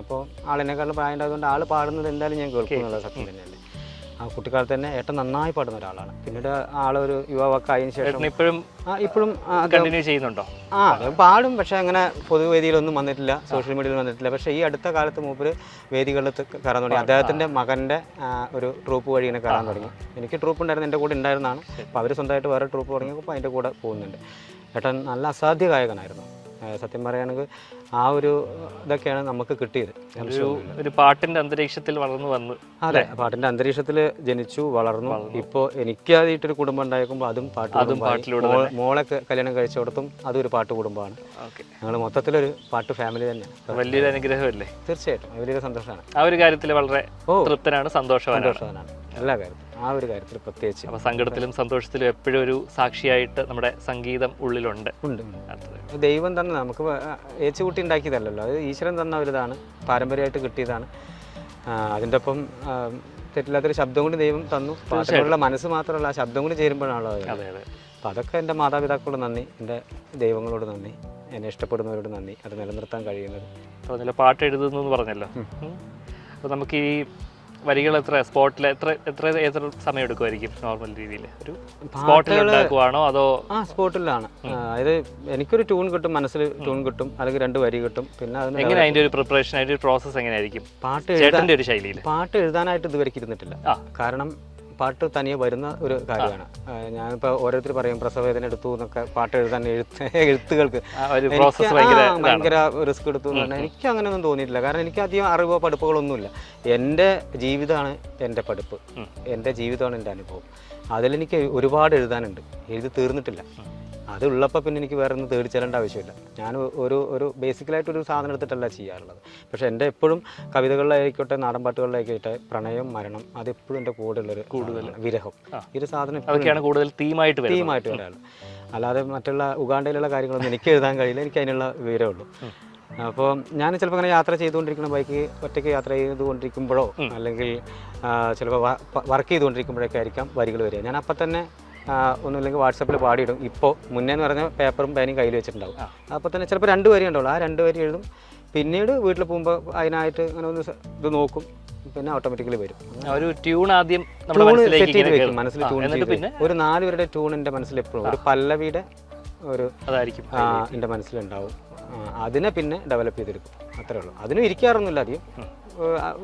അപ്പോൾ ആളിനെക്കാളും പ്രായം ഉണ്ടായതുകൊണ്ട് ആൾ പാടുന്നത് എന്തായാലും ഞാൻ കേൾക്കും എന്നുള്ള സത്യം തന്നെയല്ലേ. ആ കുട്ടിക്കാലത്ത് തന്നെ ഏട്ടൻ നന്നായി പാടുന്ന ഒരാളാണ്. പിന്നീട് ആളൊരു യുവാവൊക്കെ ആയതിനു ശേഷം ഇപ്പോഴും കണ്ടിന്യൂ ചെയ്യുന്നുണ്ടോ? അത് പാടും, പക്ഷേ അങ്ങനെ പൊതുവേദിയിലൊന്നും വന്നിട്ടില്ല, സോഷ്യൽ മീഡിയയിൽ വന്നിട്ടില്ല. പക്ഷേ ഈ അടുത്ത കാലത്ത് മൂപ്പര് വേദികളിൽ കയറാൻ തുടങ്ങി. അദ്ദേഹത്തിൻ്റെ മകൻ്റെ ഒരു ട്രൂപ്പ് വഴി ഇങ്ങനെ കയറാൻ തുടങ്ങി. എനിക്ക് ട്രൂപ്പ് ഉണ്ടായിരുന്നു, എൻ്റെ കൂടെ ഉണ്ടായിരുന്നതാണ്. അപ്പോൾ അവർ സ്വന്തമായിട്ട് വേറെ ട്രൂപ്പ് തുടങ്ങിയപ്പോൾ അതിൻ്റെ കൂടെ പോകുന്നുണ്ട്. ഏട്ടൻ നല്ല അസാധ്യ ഗായകനായിരുന്നു. സത്യം പറയുകയാണെങ്കിൽ ആ ഒരു ഇതൊക്കെയാണ് നമുക്ക് കിട്ടിയത്. ഒരു പാട്ടിന്റെ അന്തരീക്ഷത്തിൽ വളർന്നു വന്നു. അതെ, പാട്ടിന്റെ അന്തരീക്ഷത്തിൽ ജനിച്ചു വളർന്നു. ഇപ്പോൾ എനിക്കായിട്ടൊരു കുടുംബം ഉണ്ടായേക്കുമ്പോൾ അതും പാട്ടിലൂടെ, മോളെ കല്യാണം കഴിച്ചിടത്തും അതൊരു പാട്ട് കുടുംബമാണ്. ഞങ്ങൾ മൊത്തത്തിലൊരു പാട്ട് ഫാമിലി തന്നെയാണ്. വലിയൊരു അനുഗ്രഹമല്ലേ? തീർച്ചയായിട്ടും വലിയൊരു സന്തോഷമാണ്. ആ ഒരു കാര്യത്തിൽ വളരെ തൃപ്തനാണ്, സന്തോഷവാനാണ് എല്ലാ കാര്യത്തിലും. ആ ഒരു കാര്യത്തിൽ പ്രത്യേകിച്ച്. അപ്പോൾ സങ്കടത്തിലും സന്തോഷത്തിലും എപ്പോഴും ഒരു സാക്ഷിയായിട്ട് നമ്മുടെ സംഗീതം ഉള്ളിലുണ്ട്. ദൈവം തന്നെ നമുക്ക് ഏച്ചുകൂട്ടി ഉണ്ടാക്കിയതല്ലല്ലോ, അത് ഈശ്വരൻ തന്ന ഒരു ഇതാണ്, പാരമ്പര്യമായിട്ട് കിട്ടിയതാണ്. അതിൻ്റെ ഒപ്പം തെറ്റില്ലാത്തൊരു ശബ്ദം കൂടി ദൈവം തന്നു. പാട്ടുകളുടെ മനസ്സ് മാത്രമല്ല, ആ ശബ്ദം കൂടി ചേരുമ്പോഴാണല്ലോ അത്. അപ്പം അതൊക്കെ എൻ്റെ മാതാപിതാക്കളോട് നന്ദി, എൻ്റെ ദൈവങ്ങളോട് നന്ദി, എന്നെ ഇഷ്ടപ്പെടുന്നവരോട് നന്ദി. അത് നിലനിർത്താൻ കഴിയുന്നത്. പറഞ്ഞല്ലോ പാട്ട് എഴുതുന്നു എന്ന് പറഞ്ഞല്ലോ. അപ്പോൾ നമുക്ക് ഈ വരികൾ എത്ര സ്പോട്ടിൽ എത്ര സമയം എടുക്കുമായിരിക്കും നോർമൽ രീതിയിൽ? ഒരു സ്പോട്ടിൽ ഉണ്ടാക്കുവാണോ അതോ? സ്പോട്ടിലാണ്. അതായത് എനിക്കൊരു ട്യൂൺ കിട്ടും, മനസ്സിൽ ട്യൂൺ കിട്ടും, അല്ലെങ്കിൽ 2 വരി കിട്ടും. പിന്നെ എങ്ങനെ അതിന്റെ ഒരു പ്രിപ്പറേഷൻ, അതിന്റെ ഒരു പ്രോസസ്സ് എങ്ങനെയായിരിക്കും? പാട്ട് എഴുതാനായിട്ട് ഇതുവരെ ഇരുന്നിട്ടില്ല. കാരണം പാട്ട് തനിയെ വരുന്ന ഒരു കാര്യമാണ്. ഞാനിപ്പോൾ ഓരോരുത്തർ പറയും പ്രസവവേദന എടുത്തു എന്നൊക്കെ പാട്ട് എഴുതാൻ എഴുത്തുകൾക്ക് ഭയങ്കര റിസ്ക് എടുത്തു എന്ന് പറഞ്ഞാൽ എനിക്ക് അങ്ങനെയൊന്നും തോന്നിയിട്ടില്ല. കാരണം എനിക്ക് അധികം അറിവോ പഠിപ്പുകളൊന്നുമില്ല. എൻ്റെ ജീവിതമാണ് എൻ്റെ പഠിപ്പ്, എൻ്റെ ജീവിതമാണ് എൻ്റെ അനുഭവം. അതിലെനിക്ക് ഒരുപാട് എഴുതാനുണ്ട്, എഴുതി തീർന്നിട്ടില്ല. അതുള്ളപ്പോൾ പിന്നെ എനിക്ക് വേറെ ഒന്നും തേടിച്ചേരേണ്ട ആവശ്യമില്ല. ഞാൻ ഒരു ബേസിക്കലായിട്ടൊരു സാധനം എടുത്തിട്ടല്ല ചെയ്യാറുള്ളത്. പക്ഷേ എൻ്റെ എപ്പോഴും കവിതകളിലായിക്കോട്ടെ നാടൻ പാട്ടുകളിലായിക്കോട്ടെ പ്രണയം, മരണം അതെപ്പോഴും എൻ്റെ കൂടെയുള്ളൊരു കൂടുതൽ വിരഹം, ഈ ഒരു സാധനം കൂടുതൽ തീമായിട്ട് വരാറുള്ളൂ. അല്ലാതെ മറ്റുള്ള ഉഗാണ്ടയിലുള്ള കാര്യങ്ങളൊന്നും എനിക്ക് എഴുതാൻ കഴിയില്ല. എനിക്ക് അതിനുള്ള വിവരമുള്ളൂ. അപ്പോൾ ഞാൻ ചിലപ്പോൾ അങ്ങനെ യാത്ര ചെയ്തുകൊണ്ടിരിക്കുന്ന ബൈക്ക് ഒറ്റയ്ക്ക് യാത്ര ചെയ്തുകൊണ്ടിരിക്കുമ്പോഴോ അല്ലെങ്കിൽ ചിലപ്പോൾ വർക്ക് ചെയ്തുകൊണ്ടിരിക്കുമ്പോഴൊക്കെ ആയിരിക്കാം വരികൾ വരിക. ഞാൻ അപ്പം തന്നെ ഒന്നുമില്ലെങ്കിൽ വാട്സപ്പിൽ പാടിയിടും. ഇപ്പോൾ മുന്നേന്ന് പറഞ്ഞാൽ പേപ്പറും പേനയും കയ്യിൽ വെച്ചിട്ടുണ്ടാവും. അപ്പോൾ തന്നെ ചിലപ്പോൾ 2 വരി ഉണ്ടാവുള്ളൂ. ആ 2 വരി എഴുതും. പിന്നീട് വീട്ടിൽ പോകുമ്പോൾ അതിനായിട്ട് അങ്ങനെ ഒന്ന് ഇത് നോക്കും. പിന്നെ ഓട്ടോമാറ്റിക്കലി വരും. ഒരു ട്യൂൺ ആദ്യം സെറ്റ് ചെയ്ത് വെക്കും, മനസ്സിൽ ട്യൂൺ ചെയ്ത്. ഒരു 4 പേരുടെ ട്യൂൺ എൻ്റെ മനസ്സിൽ എപ്പോഴും ഒരു പല്ലവിയുടെ ഒരു അതായിരിക്കും എൻ്റെ മനസ്സിലുണ്ടാവും. അതിനെ പിന്നെ ഡെവലപ്പ് ചെയ്തെടുക്കും. അത്രേ ഉള്ളൂ. അതിനും ഇരിക്കാറൊന്നുമില്ല. അധികം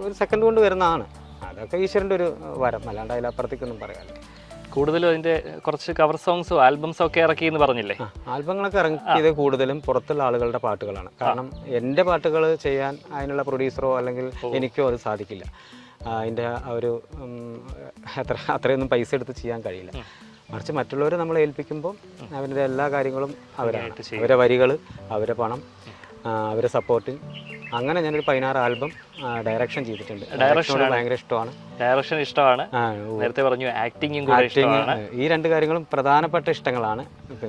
ഒരു സെക്കൻഡ് കൊണ്ട് വരുന്നതാണ്. അതൊക്കെ ഈശ്വരൻ്റെ ഒരു വരം, അല്ലാണ്ട് അതിലപ്പുറത്തേക്കൊന്നും പറയാനില്ല. കൂടുതലും അതിന്റെ കുറച്ച് കവർ സോങ്സോ ആൽബംസോ ഒക്കെ ഇറക്കി എന്ന് പറഞ്ഞില്ലേ? ആൽബങ്ങളൊക്കെ ഇറക്കിയത് കൂടുതലും പുറത്തുള്ള ആളുകളുടെ പാട്ടുകളാണ്. കാരണം എൻ്റെ പാട്ടുകൾ ചെയ്യാൻ അതിനുള്ള പ്രൊഡ്യൂസറോ അല്ലെങ്കിൽ എനിക്കോ അത് സാധിക്കില്ല. അതിൻ്റെ ഒരു അത്രയൊന്നും പൈസ എടുത്ത് ചെയ്യാൻ കഴിയില്ല. മറിച്ച് മറ്റുള്ളവർ നമ്മളെ ഏൽപ്പിക്കുമ്പോൾ അവരുടെ എല്ലാ കാര്യങ്ങളും അവരാണ്. അവരുടെ വരികൾ, അവരുടെ പണം, അവരുടെ സപ്പോർട്ടിങ്. അങ്ങനെ ഞാനൊരു 16 ആൽബം ഡയറക്ഷൻ ചെയ്തിട്ടുണ്ട്. ഡയറക്ഷൻ ഭയങ്കര ഇഷ്ടമാണ്. ഡയറക്ഷൻ ഇഷ്ടമാണ്. നേരത്തെ പറഞ്ഞു ആക്ടിങ്ങും ഇഷ്ടമാണ്. ഈ 2 കാര്യങ്ങളും പ്രധാനപ്പെട്ട ഇഷ്ടങ്ങളാണ്.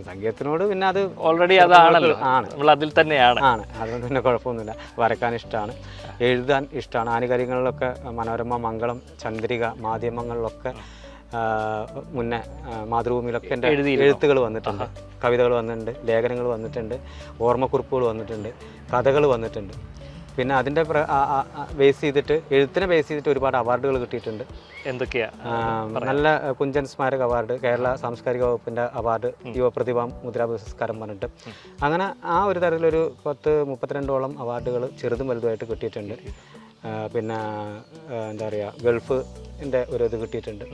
സംഗീതത്തിനോട് പിന്നെ അത് ഓൾറെഡി അതാണല്ലോ, നമ്മൾ അതിൽ തന്നെയാണ്. അതുകൊണ്ട് പിന്നെ കുഴപ്പമൊന്നുമില്ല. വരക്കാൻ ഇഷ്ടമാണ്, എഴുതാൻ ഇഷ്ടമാണ്. ആനുകാലികളിലൊക്കെ മനോരമ, മംഗളം, ചന്ദ്രിക മാധ്യമങ്ങളിലൊക്കെ മുന്നേ മാതൃഭൂമിയിലൊക്കെ എൻ്റെ എഴുത്തുകൾ വന്നിട്ടുണ്ട്, കവിതകൾ വന്നിട്ടുണ്ട്, ലേഖനങ്ങൾ വന്നിട്ടുണ്ട്, ഓർമ്മക്കുറിപ്പുകൾ വന്നിട്ടുണ്ട്, കഥകൾ വന്നിട്ടുണ്ട്. പിന്നെ അതിൻ്റെ ബേസ് ചെയ്തിട്ട് എഴുത്തിനെ ബേസ് ചെയ്തിട്ട് ഒരുപാട് അവാർഡുകൾ കിട്ടിയിട്ടുണ്ട്. എന്തൊക്കെയാ? നല്ല കുഞ്ചൻ സ്മാരക അവാർഡ്, കേരള സാംസ്കാരിക വകുപ്പിൻ്റെ അവാർഡ്, യുവപ്രതിഭ മുദ്രാ പുരസ്കാരം പറഞ്ഞിട്ട് അങ്ങനെ ആ ഒരു തരത്തിലൊരു 32ഓളം അവാർഡുകൾ ചെറുതും വലുതുമായിട്ട് കിട്ടിയിട്ടുണ്ട്. പിന്നെ എന്താ പറയുക, ഗൾഫിൻ്റെ ഒരു ഇത് കിട്ടിയിട്ടുണ്ട്.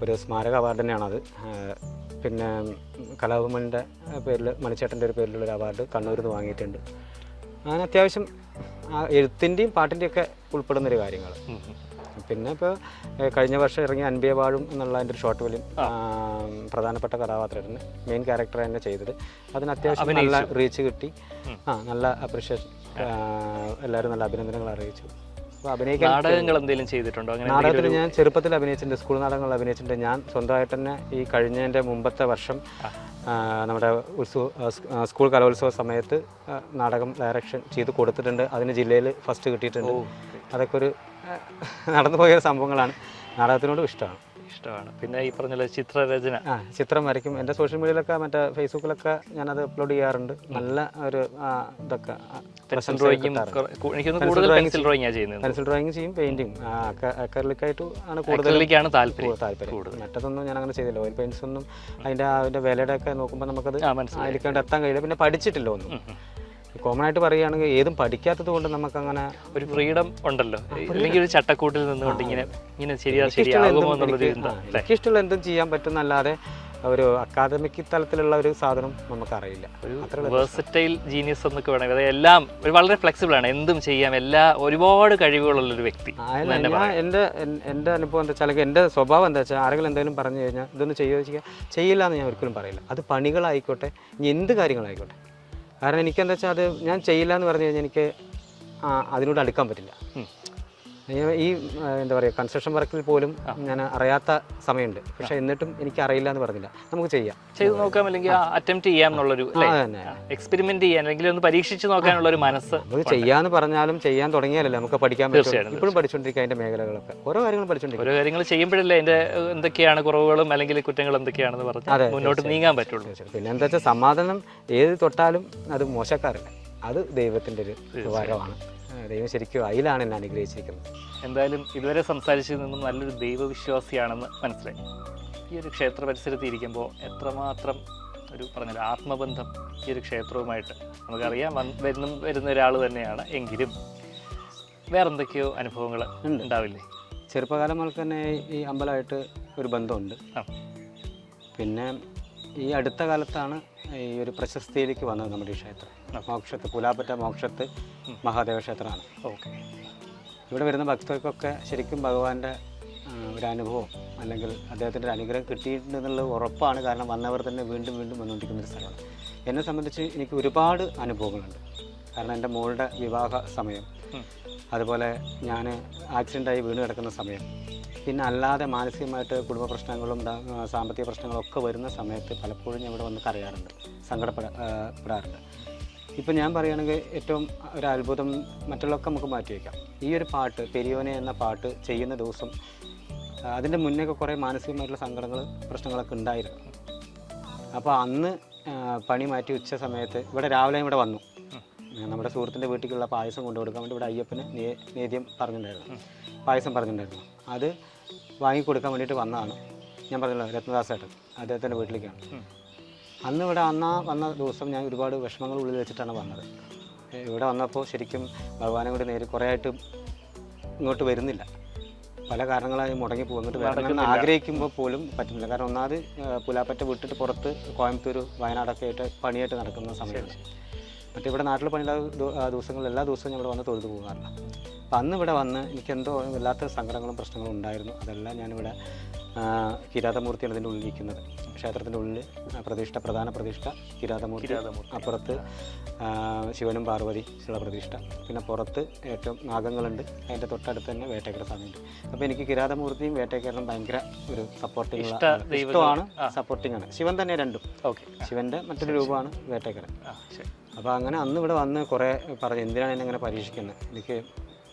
ഒരു സ്മാരക അവാർഡ് തന്നെയാണത്. പിന്നെ കലാഭവനിൻ്റെ പേരിൽ മണിച്ചേട്ടൻ്റെ ഒരു പേരിലുള്ളൊരു അവാർഡ് കണ്ണൂരിൽ നിന്ന് വാങ്ങിയിട്ടുണ്ട്. അങ്ങനെ അത്യാവശ്യം എഴുത്തിൻ്റെയും പാട്ടിൻ്റെയും ഒക്കെ ഉൾപ്പെടുന്നൊരു കാര്യങ്ങൾ. പിന്നെ ഇപ്പോൾ കഴിഞ്ഞ വർഷം ഇറങ്ങിയ അൻപിയ വാഴും എന്നുള്ള അതിൻ്റെ ഒരു ഷോർട്ട് ഫിലിം പ്രധാനപ്പെട്ട കഥാപാത്രത്തിന് മെയിൻ ക്യാരക്ടർ തന്നെ ചെയ്തത്. അതിന് അത്യാവശ്യം നല്ല റീച്ച് കിട്ടി. നല്ല അപ്രിഷിയേഷൻ, എല്ലാവരും നല്ല അഭിനന്ദനങ്ങൾ അറിയിച്ചു. നാടകങ്ങൾ എന്തെങ്കിലും ചെയ്തിട്ടുണ്ടോ? നാടകത്തിൽ ഞാൻ ചെറുപ്പത്തിൽ അഭിനയിച്ചിട്ടുണ്ട്, സ്കൂൾ നാടകങ്ങളിൽ അഭിനയിച്ചിട്ടുണ്ട്. ഞാൻ സ്വന്തമായിട്ട് തന്നെ ഈ കഴിഞ്ഞതിൻ്റെ മുമ്പത്തെ വർഷം നമ്മുടെ സ്കൂൾ കലോത്സവ സമയത്ത് നാടകം ഡയറക്ഷൻ ചെയ്ത് കൊടുത്തിട്ടുണ്ട്. അതിന് ജില്ലയിൽ ഫസ്റ്റ് കിട്ടിയിട്ടുണ്ട്. അതൊക്കെ ഒരു നടന്നു പോയ സംഭവങ്ങളാണ്. നാടകത്തിനോട് ഇഷ്ടമാണ്. പിന്നെ ഈ പറഞ്ഞ ചിത്രരചന, ചിത്രം വരയ്ക്കും. എൻ്റെ സോഷ്യൽ മീഡിയയിലൊക്കെ മറ്റേ ഫേസ്ബുക്കിലൊക്കെ ഞാനത് അപ്ലോഡ് ചെയ്യാറുണ്ട്. നല്ല ഒരു ഇതൊക്കെ പെൻസിൽ ഡ്രോയിങ് ചെയ്യും, പെയിന്റിങ് അക്രലിക്കായിട്ട് ആണ് കൂടുതൽ താല്പര്യം. മറ്റതൊന്നും ഞാൻ അങ്ങനെ ചെയ്തില്ല. ഓയിൽ പെയിന്റ്സ് ഒന്നും അതിൻ്റെ വിലയുടെ ഒക്കെ നോക്കുമ്പോൾ നമുക്കത് അതിലേക്കാണ്ട് എത്താൻ കഴിയില്ല. പിന്നെ പഠിച്ചിട്ടില്ല ഒന്നും. കോമൺ ആയിട്ട് പറയുകയാണെങ്കിൽ ഏതും പഠിക്കാത്തത് കൊണ്ട് നമുക്ക് അങ്ങനെ ഒരു ഫ്രീഡം ഉണ്ടല്ലോ, അല്ലെങ്കിൽ ഒരു ചട്ടക്കൂട്ടിൽ നിന്നുകൊണ്ട് ഇങ്ങനെ എനിക്കിഷ്ടമുള്ള എന്തും ചെയ്യാൻ പറ്റുന്നല്ലാതെ ഒരു അക്കാദമിക് തലത്തിലുള്ള ഒരു സാധനം നമുക്കറിയില്ല. വേഴ്സറ്റൈൽ ജീനിയസ് എന്നൊക്കെ വേണമെങ്കിൽ അതായത് എല്ലാം വളരെ ഫ്ലെക്സിബിൾ ആണ്, എന്തും ചെയ്യാം, ഒരുപാട് കഴിവുകളുള്ളൊരു വ്യക്തി. എൻ്റെ അനുഭവം എന്താ വെച്ചാൽ, എൻ്റെ സ്വഭാവം എന്താ വെച്ചാൽ, ആരെങ്കിലും എന്തെങ്കിലും പറഞ്ഞു കഴിഞ്ഞാൽ ഇതൊന്നും ചെയ്യില്ല എന്ന് ഞാൻ ഒരിക്കലും പറയില്ല. അത് പണികളായിക്കോട്ടെ, ഇനി എന്ത് കാര്യങ്ങളായിക്കോട്ടെ. കാരണം എനിക്കെന്താ വെച്ചാൽ അത് ഞാൻ ചെയ്യില്ല എന്ന് പറഞ്ഞു കഴിഞ്ഞാൽ എനിക്ക് അതിനോട് അടുക്കാൻ പറ്റില്ല. ഈ എന്താ പറയുക, കൺസ്ട്രക്ഷൻ വർക്കിൽ പോലും ഞാൻ അറിയാത്ത സമയമുണ്ട്. പക്ഷെ എന്നിട്ടും എനിക്ക് അറിയില്ല എന്ന് പറഞ്ഞില്ല. നമുക്ക് ചെയ്ത് നോക്കാം, അല്ലെങ്കിൽ അറ്റംപ്റ്റ് ചെയ്യാം എന്നുള്ളൊരു എക്സ്പെരിമെന്റ് ചെയ്യാൻ, അല്ലെങ്കിൽ ഒന്ന് പരീക്ഷിച്ച് നോക്കാനുള്ള ഒരു മനസ്സ്. നമുക്ക് ചെയ്യാന്ന് പറഞ്ഞാലും ചെയ്യാൻ തുടങ്ങിയാലല്ലേ നമുക്ക് പഠിക്കാൻ പറ്റും. ഇപ്പോഴും പഠിച്ചുകൊണ്ടിരിക്കുക അതിന്റെ മേഖലകളൊക്കെ, ഓരോ കാര്യങ്ങളും പഠിച്ചുകൊണ്ടിരിക്കുക. ഓരോ കാര്യങ്ങൾ ചെയ്യുമ്പോഴല്ലേ അതിന്റെ എന്തൊക്കെയാണ് കുറവുകളും അല്ലെങ്കിൽ കുറ്റങ്ങളും എന്തൊക്കെയാണെന്ന് പറഞ്ഞ് മുന്നോട്ട് നീങ്ങാൻ പറ്റുള്ളൂ. പിന്നെ എന്താ വെച്ചാൽ സമാധാനം ഏത് തൊട്ടാലും അത് മോശക്കാരല്ല, അത് ദൈവത്തിന്റെ ഒരു വരമാണ്. ദൈവം ശരിക്കും അതിലാണ് എന്നെ അനുഗ്രഹിച്ചിരിക്കുന്നത്. എന്തായാലും ഇതുവരെ സംസാരിച്ചതിൽ നിന്നും നല്ലൊരു ദൈവവിശ്വാസിയാണെന്ന് മനസ്സിലായി. ഈ ഒരു ക്ഷേത്ര പരിസരത്ത് ഇരിക്കുമ്പോൾ എത്രമാത്രം ഒരു പറഞ്ഞ ആത്മബന്ധം ഈ ഒരു ക്ഷേത്രവുമായിട്ട് നമുക്കറിയാം. വരുന്ന ഒരാൾ തന്നെയാണ്, എങ്കിലും വേറെന്തൊക്കെയോ അനുഭവങ്ങൾ ഉണ്ടാവില്ലേ? ചെറുപ്പകാലം മുതൽ തന്നെ ഈ അമ്പലമായിട്ട് ഒരു ബന്ധമുണ്ട്. പിന്നെ ഈ അടുത്ത കാലത്താണ് ഈ ഒരു പ്രശസ്തിയിലേക്ക് വന്നത് നമ്മുടെ ഈ ക്ഷേത്രം. മോക്ഷത്ത് പുലാപ്പറ്റ മോക്ഷത്ത് മഹാദേവ ക്ഷേത്രമാണ്. ഓക്കെ. ഇവിടെ വരുന്ന ഭക്തർക്കൊക്കെ ശരിക്കും ഭഗവാന്റെ ഒരു അനുഭവം അല്ലെങ്കിൽ അദ്ദേഹത്തിൻ്റെ ഒരു അനുഗ്രഹം കിട്ടിയിട്ടുണ്ടെന്നുള്ളത് ഉറപ്പാണ്. കാരണം വന്നവർ തന്നെ വീണ്ടും വീണ്ടും വന്നുകൊണ്ടിരിക്കുന്നൊരു സ്ഥലമാണ്. എന്നെ സംബന്ധിച്ച് എനിക്ക് ഒരുപാട് അനുഭവങ്ങളുണ്ട്. കാരണം എൻ്റെ മോളുടെ വിവാഹ സമയം, അതുപോലെ ഞാൻ ആക്സിഡൻ്റായി വീണ് കിടക്കുന്ന സമയം, പിന്നെ അല്ലാതെ മാനസികമായിട്ട് കുടുംബ പ്രശ്നങ്ങളും സാമ്പത്തിക പ്രശ്നങ്ങളും ഒക്കെ വരുന്ന സമയത്ത് പലപ്പോഴും ഞാൻ ഇവിടെ വന്ന് കരയാറുണ്ട്, സങ്കടപ്പെടാറുണ്ട്. ഇപ്പം ഞാൻ പറയുകയാണെങ്കിൽ ഏറ്റവും ഒരു അത്ഭുതം മറ്റുള്ളതൊക്കെ നമുക്ക് മാറ്റി വയ്ക്കാം. ഈ ഒരു പാട്ട് പെരിയോനെ എന്ന പാട്ട് ചെയ്യുന്ന ദിവസം അതിൻ്റെ മുന്നേയൊക്കെ കുറേ മാനസികമായിട്ടുള്ള സങ്കടങ്ങൾ പ്രശ്നങ്ങളൊക്കെ ഉണ്ടായിരുന്നു. അപ്പോൾ അന്ന് പണി മാറ്റി ഉച്ച സമയത്ത് ഇവിടെ രാവിലെ ഇവിടെ വന്നു. നമ്മുടെ സുഹൃത്തിൻ്റെ വീട്ടിലുള്ള പായസം കൊണ്ടുകൊടുക്കാൻ വേണ്ടി ഇവിടെ അയ്യപ്പന് നേദ്യം പറഞ്ഞിട്ടുണ്ടായിരുന്നു, പായസം പറഞ്ഞിട്ടുണ്ടായിരുന്നു. അത് വാങ്ങിക്കൊടുക്കാൻ വേണ്ടിയിട്ട് വന്നതാണ്. ഞാൻ പറഞ്ഞല്ലോ രത്നദാസേട്ടൻ, അദ്ദേഹത്തിൻ്റെ വീട്ടിലേക്കാണ്. അന്ന് ഇവിടെ വന്ന ദിവസം ഞാൻ ഒരുപാട് വിഷമങ്ങൾ ഉള്ളിൽ വെച്ചിട്ടാണ് വന്നത്. ഇവിടെ വന്നപ്പോൾ ശരിക്കും ഭഗവാനെ കൊണ്ട് നേരി കുറേ ആയിട്ട് ഇങ്ങോട്ട് വരുന്നില്ല. പല കാരണങ്ങളായി മുടങ്ങിപ്പോകും. ഇങ്ങോട്ട് വരണമെന്ന് ആഗ്രഹിക്കുമ്പോൾ പോലും പറ്റുന്നില്ല. കാരണം ഒന്നാമത് പുലാപ്പറ്റ വിട്ടിട്ട് പുറത്ത് കോയമ്പത്തൂർ വയനാടൊക്കെ ആയിട്ട് പണിയായിട്ട് നടക്കുന്ന സമയമാണ്. മറ്റിവിടെ നാട്ടിൽ പണിയില്ലാത്ത ദിവസങ്ങളിൽ എല്ലാ ദിവസവും ഞാൻ ഇവിടെ വന്ന് തൊഴുതു പോകാറില്ല. അപ്പം അന്ന് ഇവിടെ വന്ന് എനിക്കെന്തോ വല്ലാത്ത സങ്കടങ്ങളും പ്രശ്നങ്ങളും ഉണ്ടായിരുന്നു. അതെല്ലാം ഞാനിവിടെ കിരാതമൂർത്തിയാണ് ഇതിൻ്റെ ഉള്ളിൽ ഇരിക്കുന്നത്. ക്ഷേത്രത്തിൻ്റെ ഉള്ളിൽ പ്രധാന പ്രതിഷ്ഠ കിരാതമൂർത്തി, അപ്പുറത്ത് ശിവനും പാർവതി ഉള്ള പ്രതിഷ്ഠ, പിന്നെ പുറത്ത് ഏറ്റവും നാഗങ്ങളുണ്ട്. അതിൻ്റെ തൊട്ടടുത്ത് തന്നെ വേട്ടേക്കര സ്വാമിയുണ്ട്. അപ്പോൾ എനിക്ക് കിരാതമൂർത്തിയും വേട്ടേക്കരനും ഭയങ്കര ഒരു ഇഷ്ടമാണ്, സപ്പോർട്ടിങ് ആണ്. ശിവൻ തന്നെ രണ്ടും. ഓക്കെ. ശിവൻ്റെ മറ്റൊരു രൂപമാണ് വേട്ടേക്കര. അപ്പോൾ അങ്ങനെ അന്ന് ഇവിടെ വന്ന് കുറേ പറഞ്ഞു, എന്തിനാണ് എന്നെ ഇങ്ങനെ പരീക്ഷിക്കുന്നത്, എനിക്ക്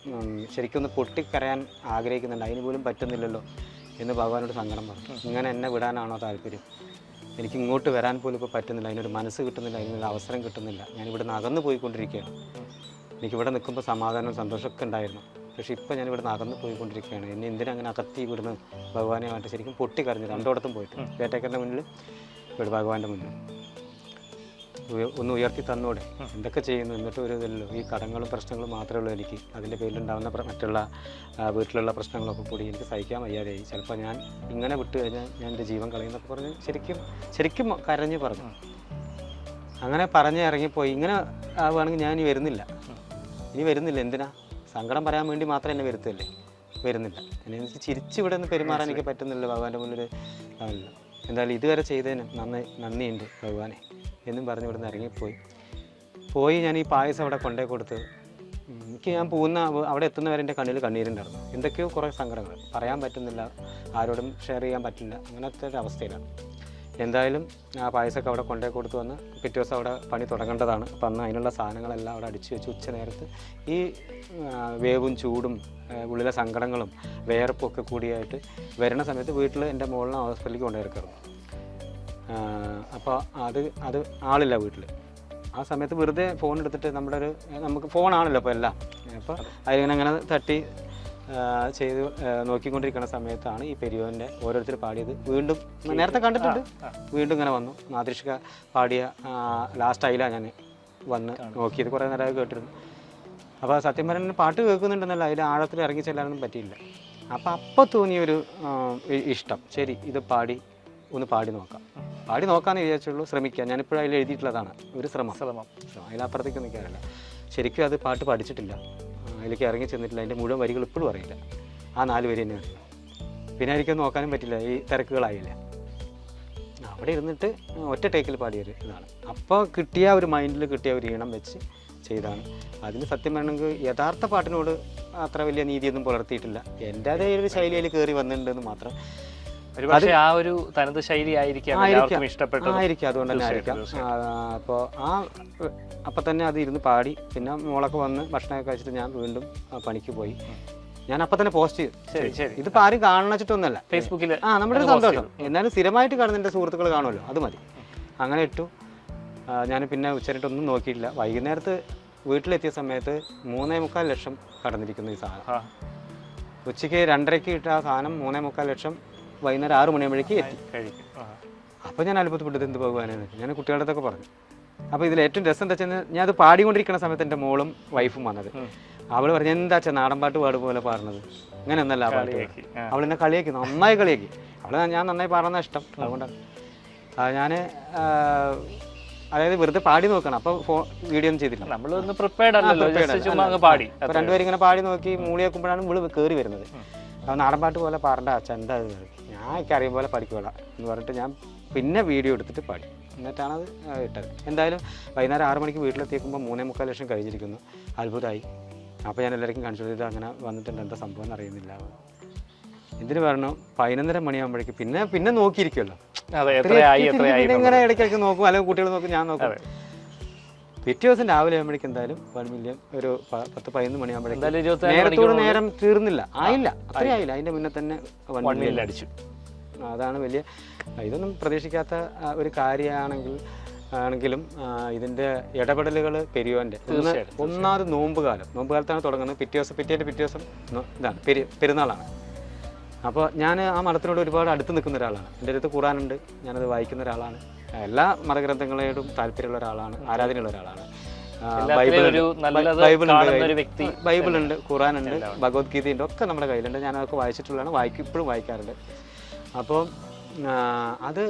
ശരിക്കും ഒന്ന് പൊട്ടിക്കരയാൻ ആഗ്രഹിക്കുന്നുണ്ട്, അതിന് പോലും പറ്റുന്നില്ലല്ലോ എന്ന് ഭഗവാനോട് സങ്കടം പറഞ്ഞു. ഇങ്ങനെ എന്നെ വിടാനാണോ താല്പര്യം, എനിക്ക് ഇങ്ങോട്ട് വരാൻ പോലും ഇപ്പോൾ പറ്റുന്നില്ല, അതിനൊരു മനസ്സ് കിട്ടുന്നില്ല, അതിനൊരു അവസരം കിട്ടുന്നില്ല, ഞാനിവിടെ നിന്ന് അകന്നു പോയിക്കൊണ്ടിരിക്കുകയാണ്. എനിക്കിവിടെ നിൽക്കുമ്പോൾ സമാധാനവും സന്തോഷമൊക്കെ ഉണ്ടായിരുന്നു. പക്ഷേ ഇപ്പോൾ ഞാനിവിടെ നിന്ന് അകന്നു പോയിക്കൊണ്ടിരിക്കുകയാണ്, എന്നെ എന്തിനാ അങ്ങനെ അകത്തി ഇവിടുന്ന് ഭഗവാനുമായിട്ട് ശരിക്കും പൊട്ടിക്കരഞ്ഞു രണ്ടോടത്തും പോയിട്ട്. വേട്ടേക്കറിൻ്റെ മുന്നിൽ, ഇവിടെ ഭഗവാന്റെ മുന്നിൽ ഒന്ന് ഉയർത്തി തന്നോടെ, എന്തൊക്കെ ചെയ്യുന്നു, എന്നിട്ട് ഒരു ഇതില്ലല്ലോ, ഈ കടങ്ങളും പ്രശ്നങ്ങളും മാത്രമേ ഉള്ളൂ എനിക്ക്, അതിൻ്റെ പേരിലുണ്ടാകുന്ന മറ്റുള്ള വീട്ടിലുള്ള പ്രശ്നങ്ങളൊക്കെ കൂടി എനിക്ക് സഹിക്കാൻ വയ്യാതെയായി, ചിലപ്പോൾ ഞാൻ ഇങ്ങനെ വിട്ട് കഴിഞ്ഞാൽ ഞാൻ എൻ്റെ ജീവൻ കളയുന്നൊക്കെ പറഞ്ഞ് ശരിക്കും കരഞ്ഞ് പറഞ്ഞു. അങ്ങനെ പറഞ്ഞ് ഇറങ്ങിപ്പോയി. ഇങ്ങനെ ആവുകയാണെങ്കിൽ ഞാൻ ഇനി വരുന്നില്ല, എന്തിനാ, സങ്കടം പറയാൻ വേണ്ടി മാത്രം എന്നെ വരുത്തല്ലേ, വരുന്നില്ല. എന്നെ ചിരിച്ചിവിടെ നിന്ന് പെരുമാറാൻ എനിക്ക് പറ്റുന്നില്ല, ഭഗവാന്റെ മുന്നിൽ ആവില്ല. എന്തായാലും ഇതുവരെ ചെയ്തതിന് നന്ദിയുണ്ട് ഭഗവാനെ എന്നും പറഞ്ഞ് ഇവിടെ നിന്ന് ഇറങ്ങിപ്പോയി. ഞാൻ ഈ പായസം അവിടെ കൊണ്ടേ കൊടുത്ത് എനിക്ക് ഞാൻ അവിടെ എത്തുന്നവരെ എൻ്റെ കണ്ണിൽ കണ്ണീരുണ്ടായിരുന്നു. എന്തൊക്കെയോ കുറേ സങ്കടങ്ങൾ പറയാൻ പറ്റുന്നില്ല, ആരോടും ഷെയർ ചെയ്യാൻ പറ്റില്ല, അങ്ങനത്തെ ഒരു അവസ്ഥയിലാണ്. എന്തായാലും ആ പായസമൊക്കെ അവിടെ കൊണ്ടേ കൊടുത്ത് വന്ന് പിറ്റേ ദിവസം അവിടെ പണി തുടങ്ങേണ്ടതാണ്. അപ്പം അന്ന് അതിനുള്ള സാധനങ്ങളെല്ലാം അവിടെ അടിച്ചു വെച്ച് ഉച്ച നേരത്ത് ഈ വേവും ചൂടും ഉള്ളിലെ സങ്കടങ്ങളും വേർപ്പും ഒക്കെ കൂടിയായിട്ട് വരുന്ന സമയത്ത് വീട്ടിൽ എൻ്റെ മോളിനെ ഹോസ്പിറ്റലിലേക്ക് കൊണ്ടുപോയിരിക്കാറുണ്ട്. അപ്പോൾ അത് ആളില്ല വീട്ടിൽ. ആ സമയത്ത് വെറുതെ ഫോൺ എടുത്തിട്ട് നമുക്ക് ഫോണാണല്ലോ അപ്പോൾ എല്ലാം, അപ്പോൾ അതിങ്ങനെ തട്ടി ചെയ്ത് നോക്കിക്കൊണ്ടിരിക്കുന്ന സമയത്താണ് ഈ പെരിയോൻ്റെ ഓരോരുത്തർ പാടിയത് വീണ്ടും നേരത്തെ കണ്ടിട്ടുണ്ട്, വീണ്ടും ഇങ്ങനെ വന്നു. നാദൃഷിക പാടിയ ലാസ്റ്റ് അതിലാണ് ഞാൻ വന്ന് നോക്കിയത്, കുറേ നേരമായി കേട്ടിരുന്നു. അപ്പോൾ സത്യം പറഞ്ഞാൽ പാട്ട് കേൾക്കുന്നുണ്ടെന്നല്ല, അതിൽ ആഴത്തിൽ ഇറങ്ങി ചെല്ലാനൊന്നും പറ്റിയില്ല. അപ്പോൾ തോന്നിയൊരു ഇഷ്ടം, ശരി ഇത് ഒന്ന് പാടി നോക്കാമെന്ന് വിചാരിച്ചുള്ളൂ, ശ്രമിക്കാം. ഞാനിപ്പോഴും അതിൽ എഴുതിയിട്ടുള്ളതാണ് ഒരു ശ്രമം, അതിലപ്പുറത്തേക്ക് നിൽക്കാറില്ല. ശരിക്കും അത് പാട്ട് പഠിച്ചിട്ടില്ല, അതിലേക്ക് ഇറങ്ങി ചെന്നിട്ടില്ല, അതിൻ്റെ മുഴുവൻ വരികൾ ഇപ്പോഴും അറിയില്ല. ആ 4 വരി തന്നെ അറിയില്ല. പിന്നെ എനിക്കൊന്നും നോക്കാനും പറ്റില്ല, ഈ തിരക്കുകളായില്ല. അവിടെ ഇരുന്നിട്ട് ഒറ്റ ടേക്കിൽ പാടിയൊരു ഇതാണ്. അപ്പോൾ കിട്ടിയ ഒരു മൈൻഡിൽ കിട്ടിയ ഒരു ഈണം വെച്ച് ചെയ്താണ്. അതിന് സത്യം വേണമെങ്കിൽ യഥാർത്ഥ പാട്ടിനോട് അത്ര വലിയ നീതിയൊന്നും പുലർത്തിയിട്ടില്ല, എൻ്റേതായ ഒരു ശൈലിയിൽ കയറി വന്നിട്ടുണ്ടെന്ന് മാത്രം. ആ ഒരു തനത് ശൈലി ആയിരിക്കാം അതുകൊണ്ട് തന്നെ ആയിരിക്കാം. അപ്പോൾ അപ്പം തന്നെ അത് ഇരുന്ന് പാടി. പിന്നെ മോളൊക്കെ വന്ന് ഭക്ഷണമൊക്കെ കഴിച്ചിട്ട് ഞാൻ വീണ്ടും പണിക്ക് പോയി. ഞാൻ അപ്പം തന്നെ പോസ്റ്റ് ചെയ്തു. ഇതിപ്പോൾ ആരും കാണണിച്ചിട്ടൊന്നുമല്ല, ഫേസ്ബുക്കിൽ നമ്മുടെ ഒരു സന്തോഷം. എന്നാലും സ്ഥിരമായിട്ട് കാണുന്ന എൻ്റെ സുഹൃത്തുക്കൾ കാണുമല്ലോ, അത് മതി. അങ്ങനെ ഇട്ടു. ഞാൻ പിന്നെ ഉച്ചരിട്ടൊന്നും നോക്കിയിട്ടില്ല. വൈകുന്നേരത്ത് വീട്ടിലെത്തിയ സമയത്ത് 3.25 ലക്ഷം കടന്നിരിക്കുന്നു ഈ സാധനം. ഉച്ചയ്ക്ക് 2:30 ഇട്ട ആ സാധനം 3.25 ലക്ഷം വൈകുന്നേരം 6 മണിയാകുമ്പോഴേക്ക് എത്തി. അപ്പോൾ ഞാൻ അത്ഭുതപ്പെട്ടത് എന്ത് ഭഗവാനെന്ന് ഞാൻ കുട്ടികളുടെ അടുത്തൊക്കെ പറഞ്ഞു. അപ്പോൾ ഇതിൽ ഏറ്റവും രസം എന്താ വെച്ചാൽ ഞാൻ അത് പാടിക്കൊണ്ടിരിക്കുന്ന സമയത്ത് എൻ്റെ മോളും വൈഫും വന്നത്. അവൾ പറഞ്ഞു എന്താ വെച്ചാൽ നാടൻ പാട്ട് പാടുപോലെ പാടുന്നത്, അങ്ങനെ ഒന്നല്ല ആ പാട്ട്. അവളെന്നെ കളിയാക്കി, നന്നായി കളിയാക്കി. ഞാൻ നന്നായി പാടുന്ന ഇഷ്ടം, അതുകൊണ്ടാണ് ഞാൻ അതായത് വെറുതെ പാടി നോക്കണം. അപ്പോൾ വീഡിയോ ഒന്നും ചെയ്തില്ല, നമ്മളൊന്ന് പ്രിപ്പയർഡ് അല്ലല്ലോ, പാടി. രണ്ടുപേരും ഇങ്ങനെ പാടി നോക്കി മൂളി വെക്കുമ്പോഴാണ് ഇവള് കയറി വരുന്നത്. അത് നാടൻ പാട്ട് പോലെ പാടേണ്ട അച്ഛൻ എന്താ ഞാൻ അറിയും പോലെ പഠിക്കുള്ള എന്ന് പറഞ്ഞിട്ട് ഞാൻ പിന്നെ വീഡിയോ എടുത്തിട്ട് പാടി, എന്നിട്ടാണ് അത് ഇട്ടത്. എന്തായാലും വൈകുന്നേരം 6 മണിക്ക് വീട്ടിലെത്തിക്കുമ്പോൾ 3.25 ലക്ഷം കഴിഞ്ഞിരിക്കുന്നു. അത്ഭുതമായി. അപ്പോൾ ഞാൻ എല്ലാവർക്കും കാണിച്ചു കൊടുത്തിട്ട് അങ്ങനെ വന്നിട്ടുണ്ട്, എന്താ സംഭവം എന്ന് അറിയുന്നില്ല. എന്തിനു പറഞ്ഞു 11:30 മണിയാകുമ്പോഴേക്കും പിന്നെ നോക്കിയിരിക്കുമല്ലോ, ഇങ്ങനെ ഇടയ്ക്കിടയ്ക്ക് നോക്കും, അല്ലെങ്കിൽ കുട്ടികൾ നോക്കും, ഞാൻ നോക്കും. പിറ്റേ ദിവസം രാവിലെ ആകുമ്പോഴേക്കും എന്തായാലും 1 മില്യൺ ഒരു 10-11 മണിയാകുമ്പോഴേക്കും നേരത്തോട് നേരം തീർന്നില്ല, ആയില്ല, അത്രയും ആയില്ല, അതിൻ്റെ മുന്നേ തന്നെ 1 മില്യൺ അടിച്ചു. അതാണ് വലിയ, ഇതൊന്നും പ്രതീക്ഷിക്കാത്ത ഒരു കാര്യമാണെങ്കിലും ഇതിൻ്റെ ഇടപെടലുകൾ പെരിയോൻ്റെ ഒന്നാമത് നോമ്പ് കാലത്താണ് തുടങ്ങുന്നത്. പിറ്റേ ദിവസം ഇതാണ് പെരുന്നാളാണ്. അപ്പോൾ ഞാൻ ആ മതത്തിനോട് ഒരുപാട് അടുത്ത് നിൽക്കുന്ന ഒരാളാണ്. എൻ്റെ അടുത്ത് ഖുർആനുണ്ട്, ഞാനത് വായിക്കുന്ന ഒരാളാണ്, എല്ലാ മതഗ്രന്ഥങ്ങളോടും താല്പര്യമുള്ള ഒരാളാണ്, ആരാധനയുള്ള ഒരാളാണ്. ബൈബിളുണ്ട്, ഖുർആനുണ്ട്, ഭഗവത്ഗീതയുണ്ട്, ഒക്കെ നമ്മുടെ കയ്യിലുണ്ട്. ഞാനതൊക്കെ വായിച്ചിട്ടുള്ളതാണ്, ഇപ്പോഴും വായിക്കാറുണ്ട്. അപ്പോൾ അത്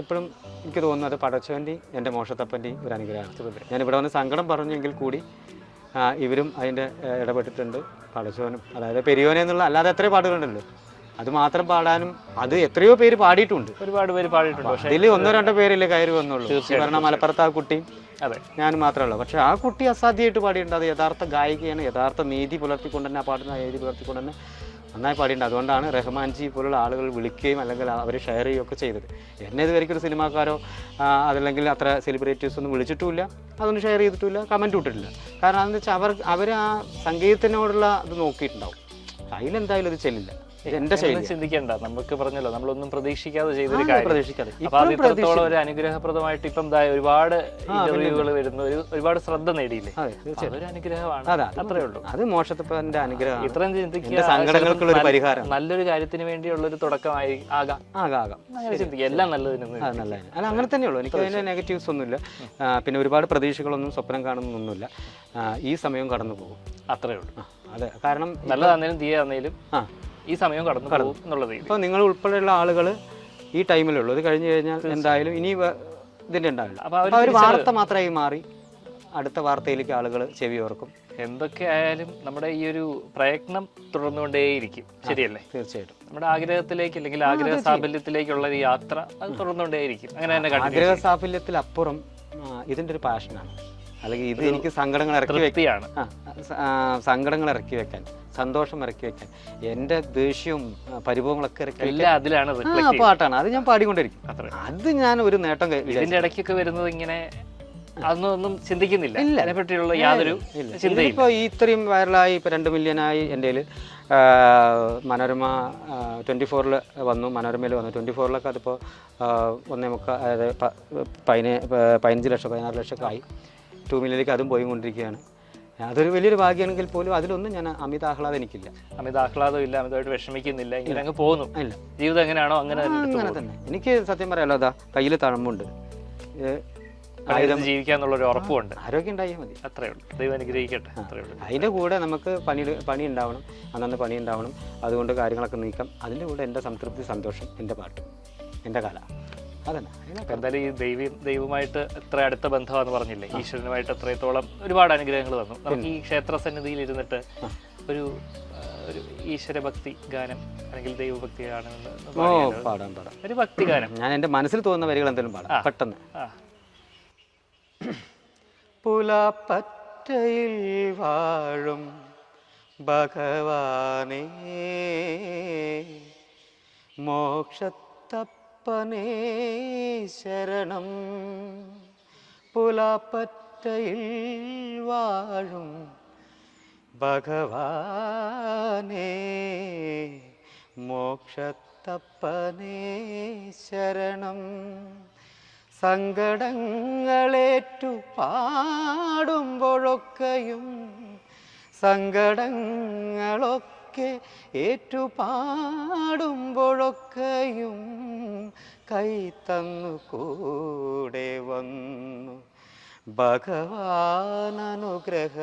എപ്പോഴും എനിക്ക് തോന്നുന്നു അത് പടച്ചവൻ്റെയും എൻ്റെ മോശത്തപ്പൻ്റെയും ഒരു അനുഗ്രഹമാണ്. ഞാനിവിടെ വന്ന് സങ്കടം പറഞ്ഞെങ്കിൽ കൂടി ഇവരും അതിൻ്റെ ഇടപെട്ടിട്ടുണ്ട്, പടച്ചവനും. അതായത് പെരിയോനെ എന്നുള്ള അല്ലാതെ എത്രയോ പാട്ടുകളുണ്ടല്ലോ, അത് മാത്രം പാടാനും അത് എത്രയോ പേര് പാടിയിട്ടുണ്ട്, ഒരുപാട് പേര് പാടിയിട്ടുണ്ട്. പക്ഷേ ഇതിൽ 1-2 പേരില്ലേ കയറി വന്നുള്ളൂ. കാരണം മലപ്പുറത്ത് ആ കുട്ടിയും ഞാൻ മാത്രമല്ല. പക്ഷെ ആ കുട്ടി അസാധ്യമായിട്ട് പാടിയിട്ടുണ്ട്. അത് യഥാർത്ഥ ഗായികയാണ്, യഥാർത്ഥ നീതി പുലർത്തിക്കൊണ്ട് തന്നെ ആ പാടുന്ന നീതി പുലർത്തിക്കൊണ്ട് തന്നെ നന്നായി പാടിയിട്ടുണ്ട്. അതുകൊണ്ടാണ് റഹ്മാൻജി പോലുള്ള ആളുകൾ വിളിക്കുകയും അല്ലെങ്കിൽ അവർ ഷെയർ ചെയ്യുകയൊക്കെ ചെയ്തത്. എന്നെ ഇതുവരെയ്ക്കും ഒരു സിനിമാക്കാരോ അതല്ലെങ്കിൽ അത്ര സെലിബ്രിറ്റീസ് ഒന്നും വിളിച്ചിട്ടുമില്ല, അതൊന്നും ഷെയർ ചെയ്തിട്ടില്ല, കമൻറ്റ് ഇട്ടിട്ടില്ല. കാരണം അതെന്ന് വെച്ചാൽ അവർ ആ സംഗീതത്തിനോടുള്ള ഇത് നോക്കിയിട്ടുണ്ടാവും. അതിലെന്തായാലും ഇത് ചെല്ലില്ല. എന്റെ ചിന്തിക്കേണ്ട, നമുക്ക് പറഞ്ഞല്ലോ നമ്മളൊന്നും പ്രതീക്ഷിക്കാതെ ചെയ്തൊരു കാര്യം. അപ്പൊ അത് ഇത്രത്തോളം ഒരു അനുഗ്രഹപ്രദമായിട്ട് ഇപ്പം ഒരുപാട് ഇന്റർവ്യൂകൾ വരുന്നു, ഒരുപാട് ശ്രദ്ധ നേടിയില്ലേ, അതൊരു അനുഗ്രഹമാണ്. അത്രേ ഉള്ളൂ. അത് മോശത്തപ്പന്റെ അനുഗ്രഹം. ഇത്രയും ചിന്തിക്കുക, സങ്കടങ്ങൾക്കുള്ള ഒരു പരിഹാരം, നല്ലൊരു കാര്യത്തിന് വേണ്ടിയുള്ള ഒരു തുടക്കമായി ആകാം. അങ്ങനെ ചിന്തിക്കുക, എല്ലാം നല്ലതിനൊന്നും അല്ല, അങ്ങനെ തന്നെയുള്ളൂ. എനിക്ക് അതിന്റെ നെഗറ്റീവ്സ് ഒന്നുമില്ല. പിന്നെ ഒരുപാട് പ്രതീക്ഷകളൊന്നും സ്വപ്നം കാണുന്നൊന്നുമില്ല. ഈ സമയം കടന്നു പോകും, അത്രേ ഉള്ളൂ. അതെ, കാരണം നല്ലതാന്നേലും തീയാന്നേലും ഈ സമയം കടന്നു പോകും എന്നുള്ളത്. ഇപ്പോൾ നിങ്ങൾ ഉൾപ്പെടെയുള്ള ആളുകൾ ഈ ടൈമിലുള്ളൂ. ഇത് കഴിഞ്ഞ് കഴിഞ്ഞാൽ എന്തായാലും ഇനി ഇതിൻ്റെ ഉണ്ടാവില്ല. അപ്പോൾ ഒരു വാർത്ത മാത്രമായി മാറി അടുത്ത വാർത്തയിലേക്ക് ആളുകൾ ചെവി ഓർക്കും. എന്തൊക്കെ ആയാലും നമ്മുടെ ഈ ഒരു പ്രയത്നം തുടർന്നുകൊണ്ടേയിരിക്കും, ശരിയല്ലേ? തീർച്ചയായിട്ടും നമ്മുടെ ആഗ്രഹത്തിലേക്ക് അല്ലെങ്കിൽ ആഗ്രഹ സാഫല്യത്തിലേക്കുള്ള ഒരു യാത്ര അത് തുടർന്നുകൊണ്ടേയിരിക്കും. അങ്ങനെ തന്നെ ആഗ്രഹ സാഫല്യത്തിലപ്പുറം ഇതിൻ്റെ ഒരു പാഷനാണ്. അല്ലെങ്കിൽ ഇത് എനിക്ക് സങ്കടങ്ങൾ ഇറക്കി വെക്കാൻ, സന്തോഷം ഇറക്കി വെക്കാൻ, എൻ്റെ ദേഷ്യവും പരിഭവങ്ങളൊക്കെ ഇറക്കി വെക്കാൻ പാട്ടാണ്. അത് ഞാൻ പാടിക്കൊണ്ടിരിക്കും. അത് ഞാൻ ഒരു നേട്ടം ഇതിന്റെ ഇടയ്ക്കൊക്കെ വരുന്നത് ഇങ്ങനെ അതൊന്നും ചിന്തിക്കുന്നില്ല, അതിനെപ്പറ്റിയുള്ള യാതൊരു ചിന്തയും. ഇപ്പോൾ ഇത്രയും വൈറലായി, ഇപ്പോൾ 2 മില്യനായി. എൻ്റെ മനോരമ 24-ൽ വന്നു, മനോരമയിൽ വന്നു. 24-ലൊക്കെ അതിപ്പോൾ 1.25 അതായത് 15 ലക്ഷം 16 ലക്ഷമൊക്കെ ആയി. 2 മില്യണിലേക്ക് അതും പോയിക്കൊണ്ടിരിക്കുകയാണ്. അതൊരു വലിയൊരു ഭാഗ്യമാണെങ്കിൽ പോലും അതിലൊന്നും ഞാൻ അമിത ആഹ്ലാദം എനിക്കില്ല. അമിത ആഹ്ലാദം ഇല്ല, അമിതമായിട്ട് വിഷമിക്കുന്നില്ല, ഇങ്ങനെ അങ്ങ് പോകുന്നു. ഇല്ല, ജീവിതം എങ്ങനെയാണോ അങ്ങനെ തന്നെ. എനിക്ക് സത്യം പറയാലോ, അതാ കയ്യിൽ തഴമ്പുണ്ട്, ജീവിക്കാന്നുള്ളൊരു ഉറപ്പുണ്ട്, ആരോഗ്യം ഉണ്ടായാൽ മതി, അത്രേ ഉള്ളൂ. ദൈവം അനുഗ്രഹിക്കട്ടെ, അത്രേ ഉള്ളൂ. അതിൻ്റെ കൂടെ നമുക്ക് പണി ഉണ്ടാവണം, അന്നന്ന് പണി ഉണ്ടാവണം, അതുകൊണ്ട് കാര്യങ്ങളൊക്കെ നീക്കാം. അതിൻ്റെ കൂടെ എൻ്റെ സംതൃപ്തി, സന്തോഷം, എൻ്റെ പാട്ട്, എൻ്റെ കല, അതന്നെ. എന്തായാലും ഈ ദൈവമായിട്ട് എത്ര അടുത്ത ബന്ധമാണെന്ന് പറഞ്ഞില്ലേ, ഈശ്വരനുമായിട്ട് എത്രത്തോളം ഒരുപാട് അനുഗ്രഹങ്ങൾ തന്നു. നമുക്ക് ഈ ക്ഷേത്ര സന്നിധിയിൽ ഇരുന്നിട്ട് ഒരു ഈശ്വര ഭക്തി ഗാനം അല്ലെങ്കിൽ ദൈവഭക്തി ഗാനം പാടാം, ഒരു ഭക്തി ഗാനം. ഞാൻ എൻ്റെ മനസ്സിൽ തോന്നുന്ന വരികൾ എന്തെങ്കിലും പാടാം പെട്ടെന്ന്. പുലപ്പറ്റയിൽ വാഴും ഭഗവാനേ, മോക്ഷത്തപ്പനേ ശരണം. പുലപ്പറ്റയിൽ വാഴും ഭഗവാനേ, മോക്ഷത്തപ്പനേ ശരണം. സങ്കടങ്ങളേറ്റു പാടുമ്പോഴൊക്കെയും, സങ്കടങ്ങളൊക്കെ ഏറ്റുപാടുമ്പോഴൊക്കെയും കൈ തന്നു കൂടെ വന്നു ഭഗവാൻ അനുഗ്രഹമേകുന്നു.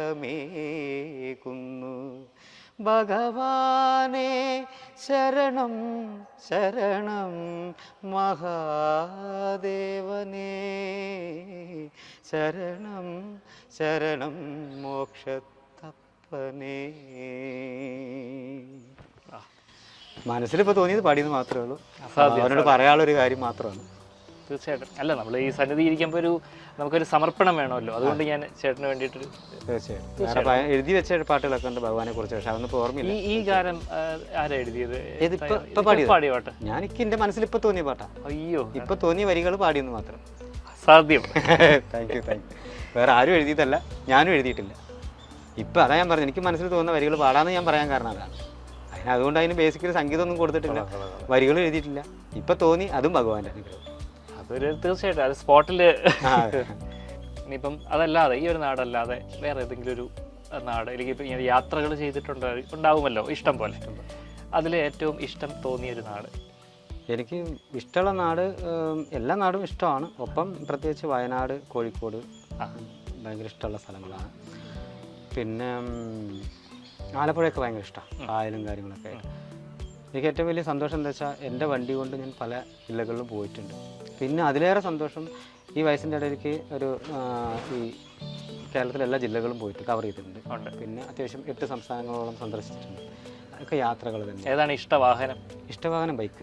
ഭഗവാനേ ശരണം ശരണം മഹാദേവനേ ശരണം ശരണം മോക്ഷത്തപ്പനേ. മനസ്സിലിപ്പോൾ തോന്നിയത് പാടിയെന്ന് മാത്രമേ ഉള്ളൂ. അവനോട് പറയാനുള്ളൊരു കാര്യം മാത്രമാണ്. തീർച്ചയായിട്ടും. അല്ല, നമ്മൾ ഈ സന്നിധി ഇരിക്കുമ്പോൾ നമുക്കൊരു സമർപ്പണം വേണമല്ലോ, അതുകൊണ്ട് ഞാൻ ചേട്ടന് വേണ്ടിയിട്ടൊരു തീർച്ചയായും എഴുതി വെച്ച പാട്ടുകളൊക്കെ ഉണ്ട് ഭഗവാനെ കുറിച്ച്, പക്ഷെ അതൊന്നും പോർമ്മയില്ല. ഈ ഗാനം ആരാ എഴുതിയത്? പാടിയ പാട്ട് ഞാൻ എൻ്റെ മനസ്സിൽ ഇപ്പൊ തോന്നിയ പാട്ടാ. അയ്യോ, ഇപ്പൊ തോന്നിയ വരികൾ പാടിയെന്ന് മാത്രം. സാധ്യം. Thank you. വേറെ ആരും എഴുതിയതല്ല, ഞാനും എഴുതിയിട്ടില്ല. ഇപ്പം അതാ ഞാൻ പറഞ്ഞു, എനിക്ക് മനസ്സിൽ തോന്നുന്ന വരികൾ പാടാമെന്ന് ഞാൻ പറയാൻ കാരണം അതാണ്. അതുകൊണ്ട് അതിന് ബേസിക്കലി സംഗീതം ഒന്നും കൊടുത്തിട്ടില്ല, വരികൾ എഴുതിയിട്ടില്ല. ഇപ്പൊ തോന്നി, അതും ഭഗവാന്റെ അനുഗ്രഹം. അതൊരു തീർച്ചയായിട്ടും അത് സ്പോട്ടിൽ. ഇനിയിപ്പം അതല്ലാതെ ഈ ഒരു നാടല്ലാതെ വേറെ ഏതെങ്കിലും ഒരു നാട്, അല്ലെങ്കിൽ ഇപ്പം ഇങ്ങനെ യാത്രകൾ ഉണ്ടാവുമല്ലോ ഇഷ്ടം പോലെ, അതിൽ ഏറ്റവും ഇഷ്ടം തോന്നിയൊരു നാട്? എനിക്ക് ഇഷ്ടമുള്ള നാട്, എല്ലാ നാടും ഇഷ്ടമാണ്. ഒപ്പം പ്രത്യേകിച്ച് വയനാട്, കോഴിക്കോട് ഭയങ്കര ഇഷ്ടമുള്ള സ്ഥലങ്ങളാണ്. പിന്നെ ആലപ്പുഴയൊക്കെ ഭയങ്കര ഇഷ്ടമാണ്, കായലും കാര്യങ്ങളൊക്കെ. എനിക്ക് ഏറ്റവും വലിയ സന്തോഷം എന്താ വെച്ചാൽ എൻ്റെ വണ്ടി കൊണ്ട് ഞാൻ പല ജില്ലകളിലും പോയിട്ടുണ്ട്. പിന്നെ അതിലേറെ സന്തോഷം ഈ വയസ്സിൻ്റെ ഇടയിലേക്ക് ഈ കേരളത്തിലെ എല്ലാ ജില്ലകളും പോയിട്ട് കവർ ചെയ്തിട്ടുണ്ട്. പിന്നെ അത്യാവശ്യം 8 സംസ്ഥാനങ്ങളോളം സന്ദർശിച്ചിട്ടുണ്ട്. അതൊക്കെ യാത്രകൾ തന്നെ. ഏതാണ് ഇഷ്ടവാഹനം? ഇഷ്ടവാഹനം ബൈക്ക്.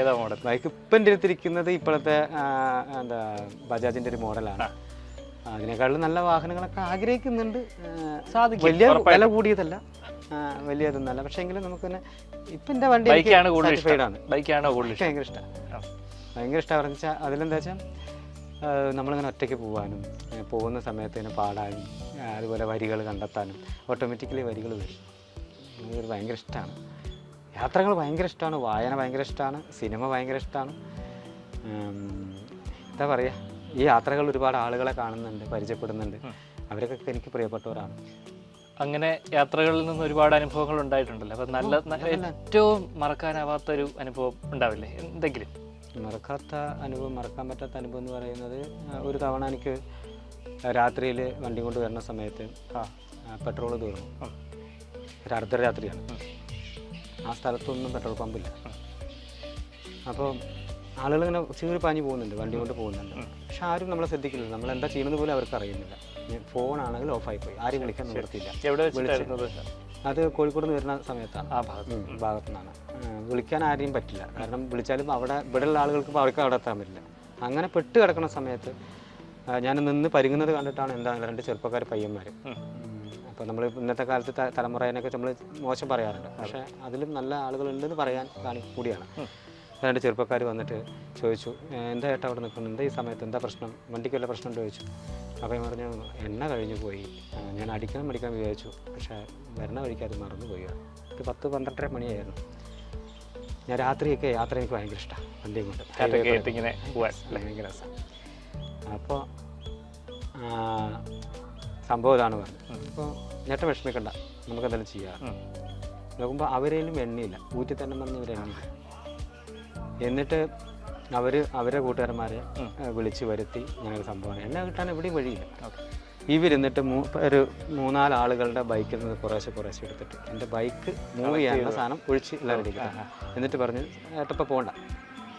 ഏതാ മോഡൽ? ബൈക്ക് ഇപ്പം എൻ്റെ അടുത്തിരിക്കുന്നത് ഇപ്പോഴത്തെ ബജാജിൻ്റെ ഒരു മോഡലാണ്. അതിനേക്കാളും നല്ല വാഹനങ്ങളൊക്കെ ആഗ്രഹിക്കുന്നുണ്ട്. വലിയ വില കൂടിയതല്ല, വലിയതൊന്നല്ല. പക്ഷേ എങ്കിലും നമുക്ക് തന്നെ ഇപ്പം എൻ്റെ വണ്ടി സാറ്റിസ്ഫൈഡ് ആണ്. ഭയങ്കര ഇഷ്ടമാണ്. ഭയങ്കര ഇഷ്ടമാണെന്ന് വെച്ചാൽ അതിലെന്താ വെച്ചാൽ നമ്മളിങ്ങനെ ഒറ്റയ്ക്ക് പോകാനും പോകുന്ന സമയത്ത് തന്നെ പാടാനും അതുപോലെ വരികൾ കണ്ടെത്താനും ഓട്ടോമാറ്റിക്കലി വരികൾ വരും. അത് ഭയങ്കര ഇഷ്ടമാണ്. യാത്രകൾ ഭയങ്കര ഇഷ്ടമാണ്, വായന ഭയങ്കര ഇഷ്ടമാണ്, സിനിമ ഭയങ്കര ഇഷ്ടമാണ്. എന്താ പറയുക, ഈ യാത്രകൾ ഒരുപാട് ആളുകളെ കാണുന്നുണ്ട്, പരിചയപ്പെടുന്നുണ്ട്. അവരൊക്കെ എനിക്ക് പ്രിയപ്പെട്ടവരാണ്. അങ്ങനെ യാത്രകളിൽ നിന്ന് ഒരുപാട് അനുഭവങ്ങൾ ഉണ്ടായിട്ടുണ്ടല്ലോ. അപ്പം നല്ല ഏറ്റവും മറക്കാനാവാത്തൊരു അനുഭവം ഉണ്ടാവില്ലേ എന്തെങ്കിലും? മറക്കാൻ പറ്റാത്ത അനുഭവം എന്ന് പറയുന്നത്, ഒരു തവണ എനിക്ക് രാത്രിയിൽ വണ്ടി കൊണ്ട് വരുന്ന സമയത്ത് പെട്രോൾ തീർന്നു. ഒരു അർദ്ധരാത്രിയാണ്. ആ സ്ഥലത്തൊന്നും പെട്രോൾ പമ്പില്ല. അപ്പോൾ ആളുകളിങ്ങനെ ചീറി പാഞ്ഞ് പോകുന്നുണ്ട്, വണ്ടി കൊണ്ട് പോകുന്നുണ്ട്. പക്ഷെ ആരും നമ്മളെ ശ്രദ്ധിക്കില്ല. നമ്മൾ എന്താ ചെയ്യുന്നത് പോലും അവർക്ക് അറിയുന്നില്ല. ഫോണാണെങ്കിൽ ഓഫായിപ്പോയി, ആരും വിളിക്കാൻ നിവർത്തിയില്ല. അത് കോഴിക്കോട് നിന്ന് വരുന്ന സമയത്താണ്, ഭാഗത്തു നിന്നാണ്. വിളിക്കാൻ ആരെയും പറ്റില്ല, കാരണം വിളിച്ചാലും ഇവിടെയുള്ള ആളുകൾക്ക് അവർക്ക് അവിടെ എത്താൻ പറ്റില്ല. അങ്ങനെ പെട്ട് കിടക്കുന്ന സമയത്ത് ഞാൻ നിന്ന് പരുങ്ങുന്നത് കണ്ടിട്ടാണ് എന്താണ് 2 ചെറുപ്പക്കാർ പയ്യന്മാർ. അപ്പോൾ നമ്മൾ ഇന്നത്തെ കാലത്ത് തലമുറേനൊക്കെ നമ്മൾ മോശം പറയാറുണ്ട്, പക്ഷേ അതിലും നല്ല ആളുകളുണ്ടെന്ന് പറയാൻ കൂടിയാണ്. 2 ചെറുപ്പക്കാർ വന്നിട്ട് ചോദിച്ചു, എന്താ ഏട്ടാ അവിടെ നിൽക്കുന്നു, എന്താ ഈ സമയത്ത്, എന്താ പ്രശ്നം, വണ്ടിക്ക് വല്ല പ്രശ്നം ചോദിച്ചു. അപ്പോൾ ഞാൻ പറഞ്ഞു, എണ്ണ കഴിഞ്ഞു പോയി, ഞാൻ അടിക്കണം വിചാരിച്ചു, പക്ഷേ വരുന്ന വഴിക്ക് അത് മറന്നു പോയി. ഒരു 10-12 മണിയായിരുന്നു. ഞാൻ രാത്രിയൊക്കെ യാത്ര എനിക്ക് ഭയങ്കര ഇഷ്ടമാണ്, വണ്ടിയും കൊണ്ട് ഇങ്ങനെ ഭയങ്കര രസം. അപ്പോൾ സംഭവം ഇതാണ് പറഞ്ഞത്. അപ്പോൾ ഞെട്ട വിഷമിക്കണ്ട, നമുക്ക് എന്തെങ്കിലും ചെയ്യാം. നോക്കുമ്പോൾ അവരേലും എണ്ണയില്ല, ഊറ്റി തന്നെ പറഞ്ഞ് ഇവർ എണ്ണയില്ല. എന്നിട്ട് അവരെ കൂട്ടുകാരന്മാരെ വിളിച്ച് വരുത്തി ഞങ്ങൾക്ക് സംഭവമാണ്. എണ്ണ കിട്ടാൻ എവിടെയും വഴിയില്ല. ഇവരെന്നിട്ട് ഒരു 3-4 ആളുകളുടെ ബൈക്കിൽ നിന്ന് കുറേശ്ശെ എടുത്തിട്ട് എൻ്റെ ബൈക്ക് മൂവ് ചെയ്യാനുള്ള സാധനം ഒഴിച്ച് എല്ലാവരും ഇരിക്കട്ടെ. എന്നിട്ട് പറഞ്ഞ് ഏട്ടപ്പോൾ പോകണ്ട,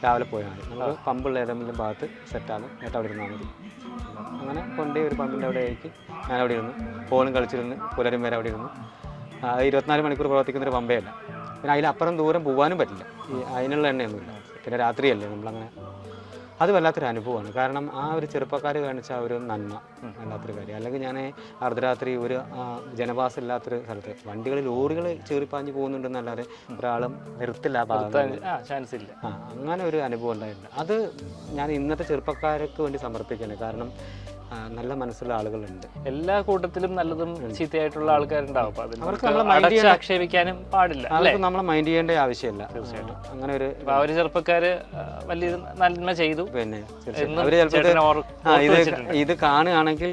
രാവിലെ പോയാൽ മതി, നമുക്ക് പമ്പുള്ള ഏതെങ്കിലും ഭാഗത്ത് സെറ്റാണ്, ഏട്ട അവിടെ ഇരുന്നാൽ മതി. അങ്ങനെ കൊണ്ടേ ഒരു പമ്പിൻ്റെ അവിടെ ആയിരിക്കും. ഞാനവിടെ ഇരുന്നു, ഫോണും കളിച്ചിരുന്ന് പുലരും വരെ അവിടെ ഇരുന്നു. 24 മണിക്കൂർ പ്രവർത്തിക്കുന്നൊരു പമ്പയല്ല. പിന്നെ അതിലപ്പുറം ദൂരം പോകാനും പറ്റില്ല, അതിനുള്ള എണ്ണയൊന്നുമില്ല. പിന്നെ രാത്രിയല്ലേ നമ്മളങ്ങനെ. അത് വല്ലാത്തൊരു അനുഭവമാണ്. കാരണം ആ ഒരു ചെറുപ്പക്കാർ കാണിച്ച ഒരു നന്മ വല്ലാത്തൊരു കാര്യം. അല്ലെങ്കിൽ ഞാൻ അർദ്ധരാത്രി ഒരു ജനവാസം ഇല്ലാത്തൊരു സ്ഥലത്ത് വണ്ടികൾ ലോറികൾ ചീറിപ്പാഞ്ഞ് പോകുന്നുണ്ടെന്നല്ലാതെ ഒരാളും നിർത്തില്ല, ചാൻസ് ഇല്ല. അങ്ങനെ ഒരു അനുഭവം ഉണ്ടായിട്ടുണ്ട്. അത് ഞാൻ ഇന്നത്തെ ചെറുപ്പക്കാർക്ക് വേണ്ടി സമർപ്പിക്കുകയാണ്. കാരണം നല്ല മനസ്സുള്ള ആളുകളുണ്ട്. എല്ലാ കൂട്ടത്തിലും നല്ലതും ചീത്തയായിട്ടുള്ള ആൾക്കാരുണ്ടാവും. ആക്ഷേപിക്കാനും പാടില്ല, അവർക്ക് നമ്മളെ മൈൻഡ് ചെയ്യേണ്ട ആവശ്യമില്ല. തീർച്ചയായിട്ടും. അങ്ങനെ ഒരു ചെറുപ്പക്കാര് വലിയ നന്മ ചെയ്തു. പിന്നെ അവര് ചിലപ്പോൾ ഇത് കാണുകയാണെങ്കിൽ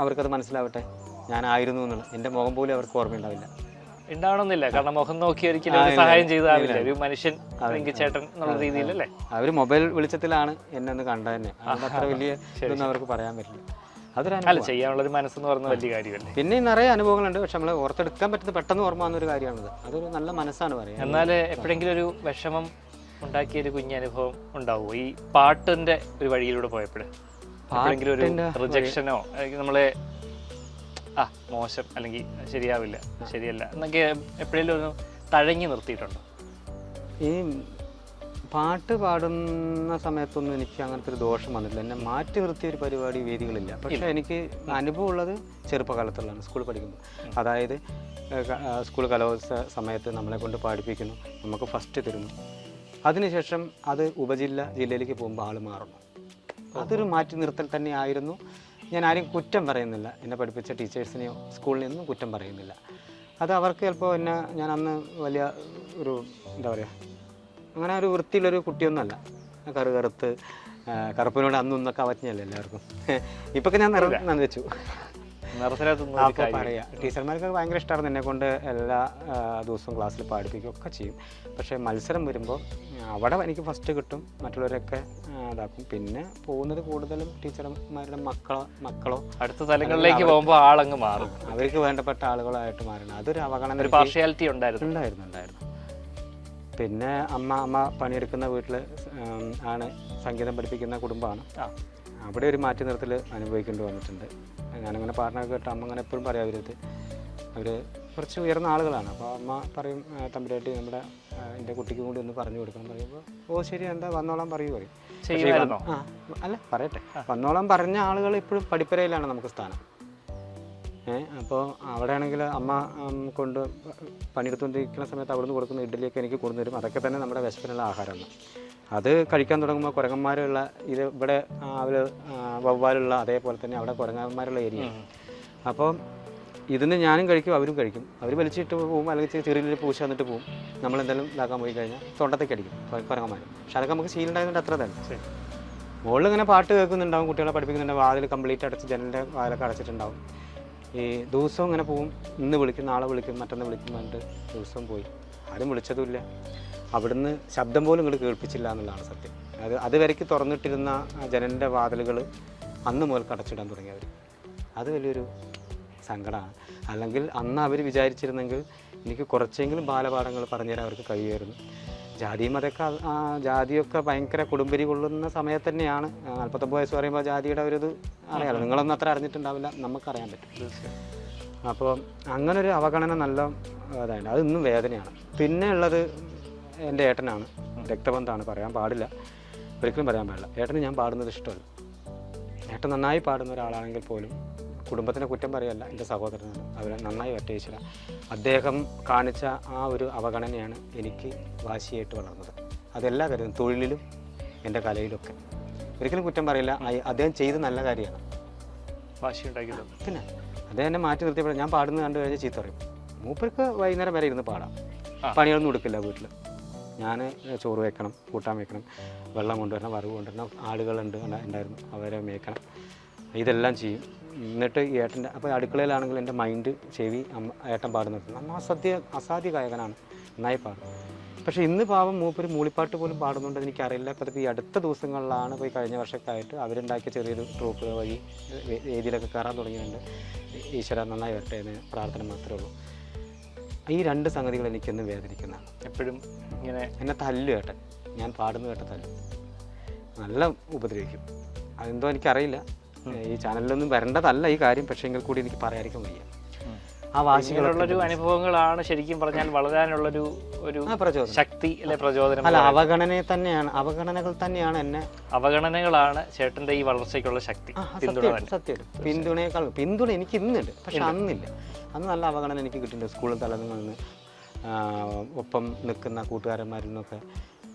അവർക്കത് മനസ്സിലാവട്ടെ, ഞാനായിരുന്നു എന്നുള്ളത്. എൻ്റെ മുഖം പോലും അവർക്ക് ഓർമ്മയുണ്ടാവില്ല. ഉണ്ടാവണമെന്നില്ല, കാരണം മുഖം നോക്കി ഒരിക്കലും ഒരു സഹായം ചെയ്താവില്ല. ഒരു മനുഷ്യൻ ചേട്ടൻ എന്നുള്ള രീതിയിലല്ലേ. അവർ മൊബൈൽ വെളിച്ചത്തിലാണ് എന്നെ ഒന്ന് കണ്ടത് തന്നെ. അത്ര വലിയ ഇതൊന്നും അവർക്ക് പറയാൻ പറ്റില്ല. അതൊരു അല്ല, ചെയ്യാനുള്ള ഒരു മനസ്സെന്ന് പറയുന്ന വലിയ കാര്യമല്ലേ. പിന്നെ നിറയെ അനുഭവങ്ങളുണ്ട്, പക്ഷെ നമ്മൾ ഓർത്തെടുക്കാൻ പറ്റുന്ന പെട്ടെന്ന് ഓർമ്മ വന്നൊരു കാര്യമാണത്. അതൊരു നല്ല മനസ്സാണ് പറയുന്നത്. എന്നാൽ എപ്പോഴെങ്കിലും ഒരു വിഷമം ഉണ്ടാക്കിയ ഒരു കുഞ്ഞനുഭവം ഉണ്ടാവുമോ ഈ പാട്ടിന്റെ ഒരു വഴിയിലൂടെ പോയപ്പോഴേ? എപ്പോഴെങ്കിലും ഒരു റിജക്ഷനോ നമ്മളെ മോശം അല്ലെങ്കിൽ ശരിയാവില്ല, ശരിയല്ല എന്നൊക്കെ എപ്പോഴെങ്കിലും ഒന്ന് തഴങ്ങി നിർത്തിയിട്ടുണ്ടോ? ഈ പാട്ട് പാടുന്ന സമയത്തൊന്നും എനിക്ക് അങ്ങനത്തെ ഒരു ദോഷം വന്നിട്ടില്ല. എന്നെ മാറ്റി നിർത്തിയ ഒരു പരിപാടി വേദികളില്ല. പക്ഷേ എനിക്ക് അനുഭവം ഉള്ളത് ചെറുപ്പകാലത്തുള്ളതാണ്, സ്കൂളിൽ പഠിക്കുമ്പോൾ. അതായത് സ്കൂൾ കലോത്സവ സമയത്ത് നമ്മളെ കൊണ്ട് പാടിപ്പിക്കുന്നു, നമുക്ക് ഫസ്റ്റ് തരുന്നു. അതിനുശേഷം അത് ജില്ലയിലേക്ക് പോകുമ്പോൾ ആൾ മാറുന്നു. അതൊരു മാറ്റി നിർത്തൽ തന്നെ ആയിരുന്നു. ഞാൻ ആരും കുറ്റം പറയുന്നില്ല, എന്നെ പഠിപ്പിച്ച ടീച്ചേഴ്സിനെയോ സ്കൂളിൽ നിന്നും കുറ്റം പറയുന്നില്ല. അത് അവർക്ക് ചിലപ്പോൾ ഞാൻ അന്ന് വലിയ ഒരു എന്താ പറയുക, അങ്ങനെ ഒരു വൃത്തിയുള്ളൊരു കുട്ടിയൊന്നുമല്ല. കറുകറുത്ത് കറുപ്പിനോട് അന്നൊന്നൊക്കെ അവജ്ഞയല്ലേ എല്ലാവർക്കും. ഇപ്പൊക്കെ ഞാൻ നിറം വെച്ചു. അപ്പോൾ പറയാം, ടീച്ചർമാർക്ക് ഭയങ്കര ഇഷ്ടമായിരുന്നു എന്നെ കൊണ്ട് എല്ലാ ദിവസവും ക്ലാസ്സിൽ പാടിപ്പിക്കുകയൊക്കെ ചെയ്യും. പക്ഷേ മത്സരം വരുമ്പോൾ അവിടെ എനിക്ക് ഫസ്റ്റ് കിട്ടും, മറ്റുള്ളവരൊക്കെ ഇതാക്കും. പിന്നെ പോകുന്നത് കൂടുതലും ടീച്ചർമാരുടെ മക്കളോ അടുത്ത തലങ്ങളിലേക്ക് പോകുമ്പോൾ ആളങ്ങ് മാറും, അവർക്ക് വേണ്ടപ്പെട്ട ആളുകളായിട്ട് മാറണം. അതൊരു അവഗണന, പാർഷ്യാലിറ്റി ഉണ്ടായിരുന്നു. പിന്നെ അമ്മ പണിയെടുക്കുന്ന വീട്ടിൽ ആണ് സംഗീതം പഠിപ്പിക്കുന്ന കുടുംബമാണ്. അവിടെ ഒരു മാറ്റി നിർത്തൽ അനുഭവിക്കേണ്ടി വന്നിട്ടുണ്ട്. ഞാനിങ്ങനെ പാടിനൊക്കെ കേട്ട് അമ്മ അങ്ങനെ എപ്പോഴും പറയാം, അവർ കുറച്ച് ഉയർന്ന ആളുകളാണ്. അപ്പോൾ അമ്മ പറയും, തമ്പുരാട്ടി എൻ്റെ കുട്ടിക്കും കൂടി ഒന്ന് പറഞ്ഞു കൊടുക്കണം പറയുമ്പോൾ, ഓ ശരി എന്താ വന്നോളാൻ പറയും. അല്ല പറയട്ടെ, വന്നോളാൻ പറഞ്ഞ ആളുകൾ ഇപ്പോഴും പഠിപ്പരയിലാണ് നമുക്ക് സ്ഥാനം. അപ്പോൾ അവിടെ ആണെങ്കിൽ അമ്മ കൊണ്ട് പണിയെടുത്തുകൊണ്ടിരിക്കുന്ന സമയത്ത് അവിടെ നിന്ന് കൊടുക്കുന്ന ഇഡ്ഡലിയൊക്കെ എനിക്ക് കൊണ്ടുവരും. അതൊക്കെ തന്നെ നമ്മുടെ വിശപ്പിനുള്ള ആഹാരമാണ്. അത് കഴിക്കാൻ തുടങ്ങുമ്പോൾ കുരങ്ങന്മാരുള്ള ഇവിടെ അവർ വവ്വാലുള്ള അതേപോലെ തന്നെ അവിടെ കുരങ്ങന്മാരുള്ള ഏരിയ. അപ്പോൾ ഇതിന് ഞാനും കഴിക്കും, അവരും കഴിക്കും. അവർ വലിച്ചിട്ട് പോകും, അല്ലെങ്കിൽ ചെറിയ പൂശ വന്നിട്ട് പോകും. നമ്മളെന്തെങ്കിലും ഇതാക്കാൻ പോയി കഴിഞ്ഞാൽ തൊണ്ടത്തേക്ക് അടിക്കും കുരങ്ങന്മാർ. പക്ഷെ അതൊക്കെ നമുക്ക് ശീലമുണ്ടായതുകൊണ്ട് അത്ര തന്നെ. മുകളിൽ ഇങ്ങനെ പാട്ട് കേൾക്കുന്നുണ്ടാവും, കുട്ടികളെ പഠിപ്പിക്കുന്നുണ്ട്, വാതിൽ കംപ്ലീറ്റ് അടച്ച് ജനലിൻ്റെ വാതിലൊക്കെ അടച്ചിട്ടുണ്ടാവും. ഈ ദിവസവും ഇങ്ങനെ പോവും, ഇന്ന് വിളിക്കും, നാളെ വിളിക്കും, മറ്റൊന്ന് വിളിക്കും പറഞ്ഞിട്ട് ദിവസവും പോയി. ആരും വിളിച്ചതുമില്ല, അവിടുന്ന് ശബ്ദം പോലും ഇങ്ങോട്ട് കേൾപ്പിച്ചില്ല എന്നുള്ളതാണ് സത്യം. അതുവരയ്ക്ക് തുറന്നിട്ടിരുന്ന ജനലിൻ്റെ വാതിലുകൾ അന്ന് മുതൽ അടച്ചിടാൻ തുടങ്ങിയവർ. അത് വലിയൊരു സങ്കടമാണ്. അല്ലെങ്കിൽ അന്ന് അവർ വിചാരിച്ചിരുന്നെങ്കിൽ എനിക്ക് കുറച്ചെങ്കിലും ബാലപാഠങ്ങൾ പറഞ്ഞുതരാൻ അവർക്ക് കഴിയുമായിരുന്നു. ജാതിയൊക്കെ ഭയങ്കര കൊടുമ്പരി കൊള്ളുന്ന സമയത്ത് തന്നെയാണ്. 49 വയസ്സ് പറയുമ്പോൾ ജാതിയുടെ ഒരു ഇത് അറിയാലോ, നിങ്ങളൊന്നും അത്ര അറിഞ്ഞിട്ടുണ്ടാവില്ല, നമുക്കറിയാൻ പറ്റും. അപ്പോൾ അങ്ങനൊരു അവഗണന നല്ല ഇതായിട്ട് അത് ഇന്നും വേദനയാണ്. പിന്നെ ഉള്ളത് എൻ്റെ ഏട്ടനാണ്, രക്തബന്ധമാണ്, പറയാൻ പാടില്ല, ഒരിക്കലും പറയാൻ പാടില്ല. ഏട്ടന് ഞാൻ പാടുന്നത് ഇഷ്ടമല്ല. ഏട്ടൻ നന്നായി പാടുന്ന ഒരാളാണെങ്കിൽ പോലും കുടുംബത്തിനെ കുറ്റം പറയല്ല, എൻ്റെ സഹോദരനാണ്, അവരെ നന്നായി ഒറ്റയിച്ചില്ല. അദ്ദേഹം കാണിച്ച ആ ഒരു അവഗണനയാണ് എനിക്ക് വാശിയായിട്ട് വളർന്നത്. അതെല്ലാ കാര്യത്തിലും, തൊഴിലിലും എൻ്റെ കലയിലൊക്കെ ഒരിക്കലും കുറ്റം പറയില്ല. അദ്ദേഹം ചെയ്ത് നല്ല കാര്യമാണ്, വാശി ഉണ്ടാക്കിയിട്ടുണ്ട്. പിന്നെ അദ്ദേഹം എന്നെ മാറ്റി നിർത്തിയപ്പോൾ ഞാൻ പാടുന്നത് കണ്ടു കഴിഞ്ഞാൽ ചീത്ത പറയും. മൂപ്പർക്ക് വൈകുന്നേരം വരെ ഇരുന്ന് പാടാം, പണികളൊന്നും എടുക്കില്ല. വീട്ടിൽ ഞാൻ ചോറ് വെക്കണം, കൂട്ടാൻ വെക്കണം, വെള്ളം കൊണ്ടുവരണം, വറവ് കൊണ്ടുവരണം, ആളുകളുണ്ട് ഉണ്ടായിരുന്നു, അവരെ മേക്കണം, ഇതെല്ലാം ചെയ്യും. എന്നിട്ട് ഈ ഏട്ടൻ്റെ അപ്പോൾ അടുക്കളയിലാണെങ്കിൽ എൻ്റെ മൈൻഡ് ചെവി ഏട്ടൻ പാടുന്നത് അസാധ്യ ഗായകനാണ്, നന്നായി പാടും. പക്ഷേ ഇന്ന് പാവം മൂപ്പര് മൂളിപ്പാട്ട് പോലും പാടുന്നുണ്ട് എനിക്കറിയില്ല. അപ്പോൾ ഈ അടുത്ത ദിവസങ്ങളിലാണ് പോയി കഴിഞ്ഞ വർഷമൊക്കെ ആയിട്ട് അവരുണ്ടാക്കിയ ചെറിയൊരു ട്രൂപ്പ് വഴി വേദിയിലൊക്കെ കയറാൻ തുടങ്ങിയിട്ടുണ്ട്. ഈശ്വര നന്നായി വരട്ടെ എന്ന് പ്രാർത്ഥന മാത്രമേ ഉള്ളൂ. ഈ രണ്ട് സംഗതികൾ എനിക്കൊന്ന് വേദനിക്കുന്നതാണ്. എപ്പോഴും ഇങ്ങനെ എന്നെ തല്ലു ഏട്ടൻ, ഞാൻ പാടുന്ന കേട്ട തല്ലു, നല്ല ഉപദ്രവിക്കും. അതെന്തോ എനിക്കറിയില്ല, ഈ ചാനലിലൊന്നും വരേണ്ടതല്ല ഈ കാര്യം, പക്ഷേ എങ്കിൽ കൂടി എനിക്ക് പറയാതിരിക്കാൻ വയ്യ. ആ വാശികളുള്ളൊരു അനുഭവങ്ങളാണ് ശരിക്കും പറഞ്ഞാൽ വളരാനുള്ളൊരു ശക്തി അല്ലെ, പ്രചോദനം. അല്ല, അവഗണനകൾ തന്നെയാണ് എന്നെ, അവഗണനകളാണ് ചേട്ടന്റെ ഈ വളർച്ചയ്ക്കുള്ള ശക്തി. സത്യം, പിന്തുണ എനിക്ക് ഇന്നുണ്ട്, പക്ഷെ അന്നില്ല. അന്ന് നല്ല അവഗണന എനിക്ക് കിട്ടിയിട്ടുണ്ട്. സ്കൂളിൽ തലങ്ങളിൽ നിന്ന് ഒപ്പം നിൽക്കുന്ന കൂട്ടുകാരന്മാരിൽ നിന്നൊക്കെ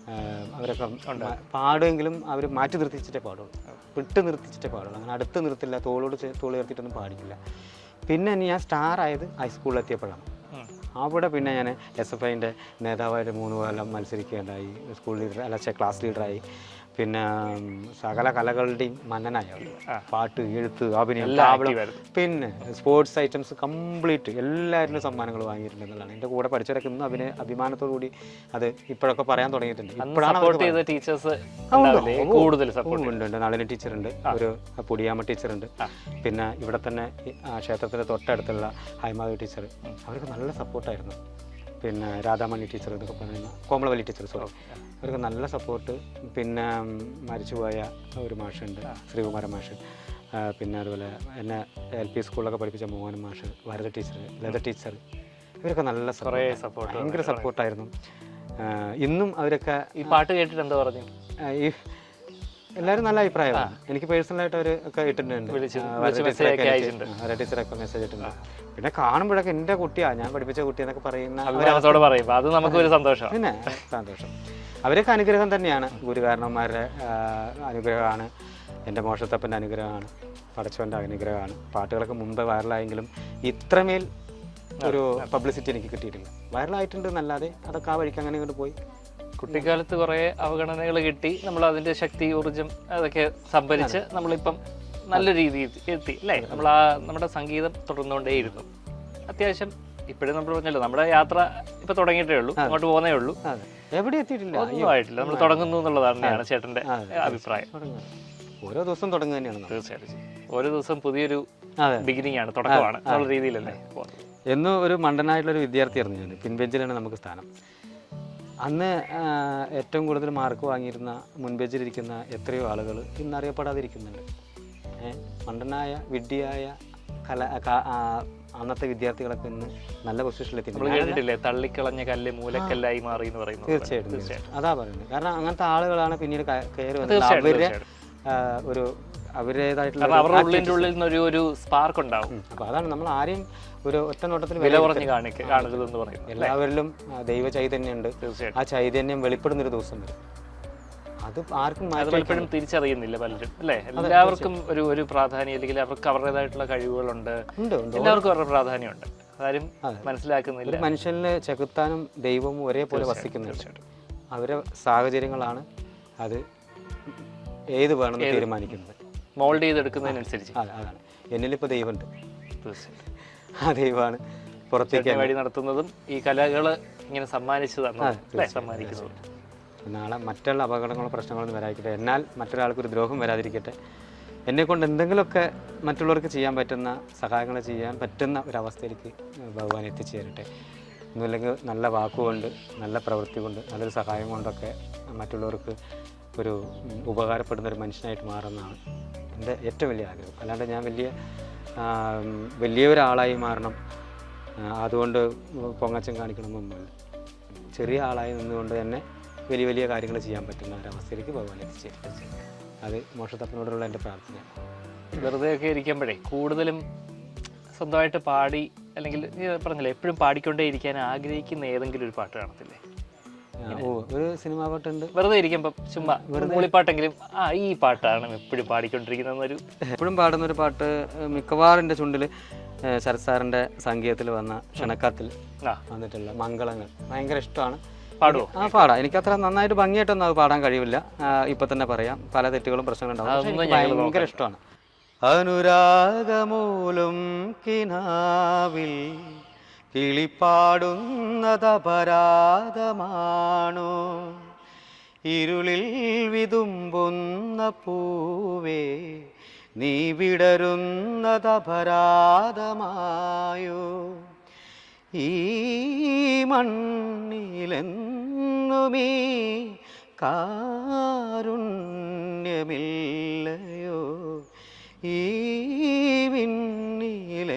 അവരൊക്കെ പാടുമെങ്കിലും അവർ മാറ്റി നിർത്തിച്ചിട്ടേ പാടുള്ളൂ, വിട്ട് നിർത്തിച്ചിട്ടേ പാടുള്ളൂ. അങ്ങനെ അടുത്ത് നിർത്തില്ല, തോളോട് തോളി നിർത്തിയിട്ടൊന്നും പാടിക്കില്ല. പിന്നെ ഞാൻ സ്റ്റാർ ആയത് ഹൈസ്കൂളിലെത്തിയപ്പോഴാണ്. അവിടെ പിന്നെ ഞാൻ SFIൻ്റെ നേതാവായിട്ട് 3 കൊല്ലം മത്സരിക്കുകയുണ്ടായി, സ്കൂൾ ലീഡർ ക്ലാസ് ലീഡറായി. പിന്നെ സകല കലകളുടെയും മന്നനായി. പാട്ട്, എഴുത്ത്, അഭിനയം, പിന്നെ സ്പോർട്സ് ഐറ്റംസ് കംപ്ലീറ്റ് എല്ലാവരും സമ്മാനങ്ങൾ വാങ്ങിയിട്ടുണ്ട് എന്നുള്ളതാണ്. എൻ്റെ കൂടെ പഠിച്ചവരൊക്കെ ഇന്നും അഭിമാനത്തോടു കൂടി അത് ഇപ്പോഴൊക്കെ പറയാൻ തുടങ്ങിയിട്ടുണ്ട്. ഇപ്പോഴാണ് ഉണ്ട്. നളിനി ടീച്ചറുണ്ട്, ഒരു പൊടിയാമ്മ ടീച്ചറുണ്ട്, പിന്നെ ഇവിടെ തന്നെ ക്ഷേത്രത്തിൻ്റെ തൊട്ടടുത്തുള്ള ഹൈമാവി ടീച്ചർ, അവർക്ക് നല്ല സപ്പോർട്ടായിരുന്നു. പിന്നെ രാധാമണി ടീച്ചർ എന്നൊക്കെ പറയുന്ന കോമളവല്ലി ടീച്ചർ, അവർക്ക് നല്ല സപ്പോർട്ട്. പിന്നെ മരിച്ചുപോയ ഒരു മാഷുണ്ട്, ശ്രീകുമാര മാഷ്, പിന്നെ അതുപോലെ എന്നെ LP സ്കൂളിലൊക്കെ പഠിപ്പിച്ച മോഹൻ മാഷ്, വരദ ടീച്ചർ, ലത ടീച്ചർ, ഇവരൊക്കെ നല്ല സപ്പോർട്ട്, ഭയങ്കര സപ്പോർട്ടായിരുന്നു. ഇന്നും അവരൊക്കെ ഈ പാട്ട് കേട്ടിട്ട് എന്താ പറഞ്ഞു? ഈ എല്ലാവരും നല്ല അഭിപ്രായമാണ്. എനിക്ക് പേഴ്സണലായിട്ട് അവർ ഒക്കെ ഇട്ടിട്ടുണ്ട്, വര ടീച്ചറൊക്കെ മെസ്സേജ് ഇട്ടിട്ടുണ്ട്. പിന്നെ കാണുമ്പോഴൊക്കെ എൻ്റെ കുട്ടിയാ, ഞാൻ പഠിപ്പിച്ച കുട്ടി എന്നൊക്കെ പറയുന്ന അത് നമുക്കൊരു സന്തോഷം. പിന്നെ സന്തോഷം. അവരൊക്കെ അനുഗ്രഹം തന്നെയാണ്, ഗുരുകാരണവന്മാരുടെ അനുഗ്രഹമാണ്, എൻ്റെ മോശത്തപ്പൻ്റെ അനുഗ്രഹമാണ്, പടച്ചവൻ്റെ അനുഗ്രഹമാണ്. പാട്ടുകളൊക്കെ മുമ്പ് വൈറലായെങ്കിലും ഇത്രമേൽ ഒരു പബ്ലിസിറ്റി എനിക്ക് കിട്ടിയിട്ടില്ല. വൈറലായിട്ടുണ്ട് എന്നല്ലാതെ അതൊക്കെ ആ വഴിക്ക് അങ്ങനെ ഇങ്ങോട്ട് പോയി. കുട്ടിക്കാലത്ത് കുറേ അവഗണനകൾ കിട്ടി, നമ്മൾ അതിൻ്റെ ശക്തി, ഊർജം അതൊക്കെ സംഭരിച്ച് നമ്മളിപ്പം നല്ല രീതിയിൽ എത്തി അല്ലേ? നമ്മൾ നമ്മുടെ സംഗീതം തുടർന്നുകൊണ്ടേയിരുന്നു. അത്യാവശ്യം ഇപ്പോഴും നമ്മൾ പറഞ്ഞല്ലോ, നമ്മുടെ യാത്ര ഇപ്പം തുടങ്ങിയിട്ടേ ഉള്ളൂ, അങ്ങോട്ട് പോകുന്നേ ഉള്ളൂ, എവിടെ എത്തിയിട്ടില്ല, ഒന്നും ആയിട്ടില്ല. നമ്മൾ തുടങ്ങുന്നു എന്നുള്ളതാണ് ചേട്ടൻ്റെ അഭിപ്രായം. ഓരോ ദിവസം തുടങ്ങുക തന്നെയാണ്. തീർച്ചയായിട്ടും ഓരോ ദിവസം പുതിയൊരു ബിഗിനിങ് ആണ്, തുടക്കമാണ് എന്നുള്ള രീതിയിലല്ലേ. എന്നും ഒരു മണ്ടനായിട്ടുള്ളൊരു വിദ്യാർത്ഥിയായിരുന്നു ഞാൻ. പിൻബെഞ്ചിലാണ് നമുക്ക് സ്ഥാനം. അന്ന് ഏറ്റവും കൂടുതൽ മാർക്ക് വാങ്ങിയിരുന്ന മുൻബെഞ്ചിലിരിക്കുന്ന എത്രയോ ആളുകൾ ഇന്നറിയപ്പെടാതിരിക്കുന്നുണ്ട്. മണ്ടനായ വിഡ്ഢിയായ അന്നത്തെ വിദ്യാർത്ഥികളൊക്കെ ഇന്ന് നല്ല പൊസിഷനിലെത്തി. തള്ളിക്കളഞ്ഞ കല്ല് മൂലക്കല്ലായി മാറി എന്ന് പറയുന്നത്. തീർച്ചയായിട്ടും അതാ പറയുന്നത്. കാരണം അങ്ങനത്തെ ആളുകളാണ് പിന്നീട് കയറി വന്നത്. അവരുടെ ഒരു അവരുടേതായിട്ടുള്ള അവരുടെ ഉള്ളിൽ നിന്ന് ഒരു സ്പാർക്ക് ഉണ്ടാവും. അപ്പോൾ അതാണ് നമ്മൾ ആരെയും ഒരു ഒറ്റ നോട്ടത്തിൽ വില കുറഞ്ഞ് കാണരുതെന്ന് പറയുന്നത്. എല്ലാവരിലും ദൈവ ചൈതന്യമുണ്ട്. ആ ചൈതന്യം വെളിപ്പെടുന്നൊരു ദിവസം വരും. അത് ആർക്കും പലപ്പോഴും തിരിച്ചറിയുന്നില്ല പലരും അല്ലേ? എല്ലാവർക്കും ഒരു പ്രാധാന്യം, അല്ലെങ്കിൽ അവർക്ക് അവരുടേതായിട്ടുള്ള കഴിവുകളുണ്ട്, എല്ലാവർക്കും അവരുടെ പ്രാധാന്യമുണ്ട്, ആരും മനസ്സിലാക്കുന്നില്ല. മനുഷ്യനിൽ ചെകുത്താനും ദൈവവും ഒരേപോലെ വസിക്കുന്നുണ്ട്. അവരെ സാഹചര്യങ്ങളാണ് അത് ഏത് വേണമെന്ന് തീരുമാനിക്കുന്നത്, മോൾഡ് ചെയ്തെടുക്കുന്നതിനനുസരിച്ച്. അതാണ് എന്നിലിപ്പോൾ ദൈവമുണ്ട്, ആ ദൈവമാണ് പുറത്തേക്ക് വഴി നടത്തുന്നതും ഈ കലകൾ ഇങ്ങനെ സമ്മാനിക്കുന്നതും. നാളെ മറ്റുള്ള അപകടങ്ങളോ പ്രശ്നങ്ങളൊന്നും വരാതിരിക്കട്ടെ, എന്നാൽ മറ്റൊരാൾക്കൊരു ദ്രോഹം വരാതിരിക്കട്ടെ. എന്നെക്കൊണ്ട് എന്തെങ്കിലുമൊക്കെ മറ്റുള്ളവർക്ക് ചെയ്യാൻ പറ്റുന്ന സഹായങ്ങൾ ചെയ്യാൻ പറ്റുന്ന ഒരവസ്ഥയിലേക്ക് ഭഗവാൻ എത്തിച്ചേരട്ടെ. ഒന്നുമില്ലെങ്കിൽ നല്ല വാക്കുകൊണ്ട്, നല്ല പ്രവൃത്തി കൊണ്ട്, നല്ലൊരു സഹായം കൊണ്ടൊക്കെ മറ്റുള്ളവർക്ക് ഒരു ഉപകാരപ്പെടുന്നൊരു മനുഷ്യനായിട്ട് മാറുന്നതാണ് എൻ്റെ ഏറ്റവും വലിയ ആഗ്രഹം. അല്ലാണ്ട് ഞാൻ വലിയൊരാളായി മാറണം, അതുകൊണ്ട് പൊങ്ങച്ചം കാണിക്കണമെന്നൊന്നുമില്ല. ചെറിയ ആളായി നിന്നുകൊണ്ട് തന്നെ വലിയ വലിയ കാര്യങ്ങൾ ചെയ്യാൻ പറ്റുന്ന ഒരവസ്ഥയിലേക്ക് ഭഗവാൻ എത്തിച്ചേരും. അത് മോക്ഷത്തപ്പനോടുള്ള എൻ്റെ പ്രാർത്ഥനയാണ്. വെറുതെയൊക്കെ ഇരിക്കുമ്പോഴേ കൂടുതലും സ്വന്തമായിട്ട് പാടി, അല്ലെങ്കിൽ പറഞ്ഞില്ലേ എപ്പോഴും പാടിക്കൊണ്ടേ ഇരിക്കാൻ ആഗ്രഹിക്കുന്ന ഏതെങ്കിലും ഒരു പാട്ട് കാണത്തില്ലേ? ഒരു സിനിമാ പാട്ടുണ്ട്. വെറുതെ ഇരിക്കുമ്പം ചുമ്മാ മൂളിപ്പാട്ടെങ്കിലും ഈ പാട്ടാണ് എപ്പോഴും പാടിക്കൊണ്ടിരിക്കുന്നൊരു എപ്പോഴും പാടുന്നൊരു പാട്ട് മിക്കവാറും എൻ്റെ ചുണ്ടിൽ ശരത് സാറിൻ്റെ സംഗീതത്തിൽ വന്ന ക്ഷണക്കത്തിൽ വന്നിട്ടുള്ള മംഗളങ്ങൾ ഭയങ്കര ഇഷ്ടമാണ്. പാടാം. എനിക്കത്ര നന്നായിട്ട് ഭംഗിയായിട്ടൊന്നും അത് പാടാൻ കഴിയില്ല, ഇപ്പൊ തന്നെ പറയാം. പല തെറ്റുകളും പ്രശ്നങ്ങളുണ്ടാവും. ഭയങ്കര ഇഷ്ടമാണ്. അനുരാഗമൂലം കിനാവിൽ കിളിപ്പാടുന്നതപരാധമാണോ, ഇരുളിൽ വിതുമ്പുന്ന പൂവേ നീ വിടരുന്നതപരാധമായോ, ഈ മണ്ണിലെന്നുമീ കാരുണ്യമില്ലയോ, ഈ വിണ്ണിലെന്നുമീ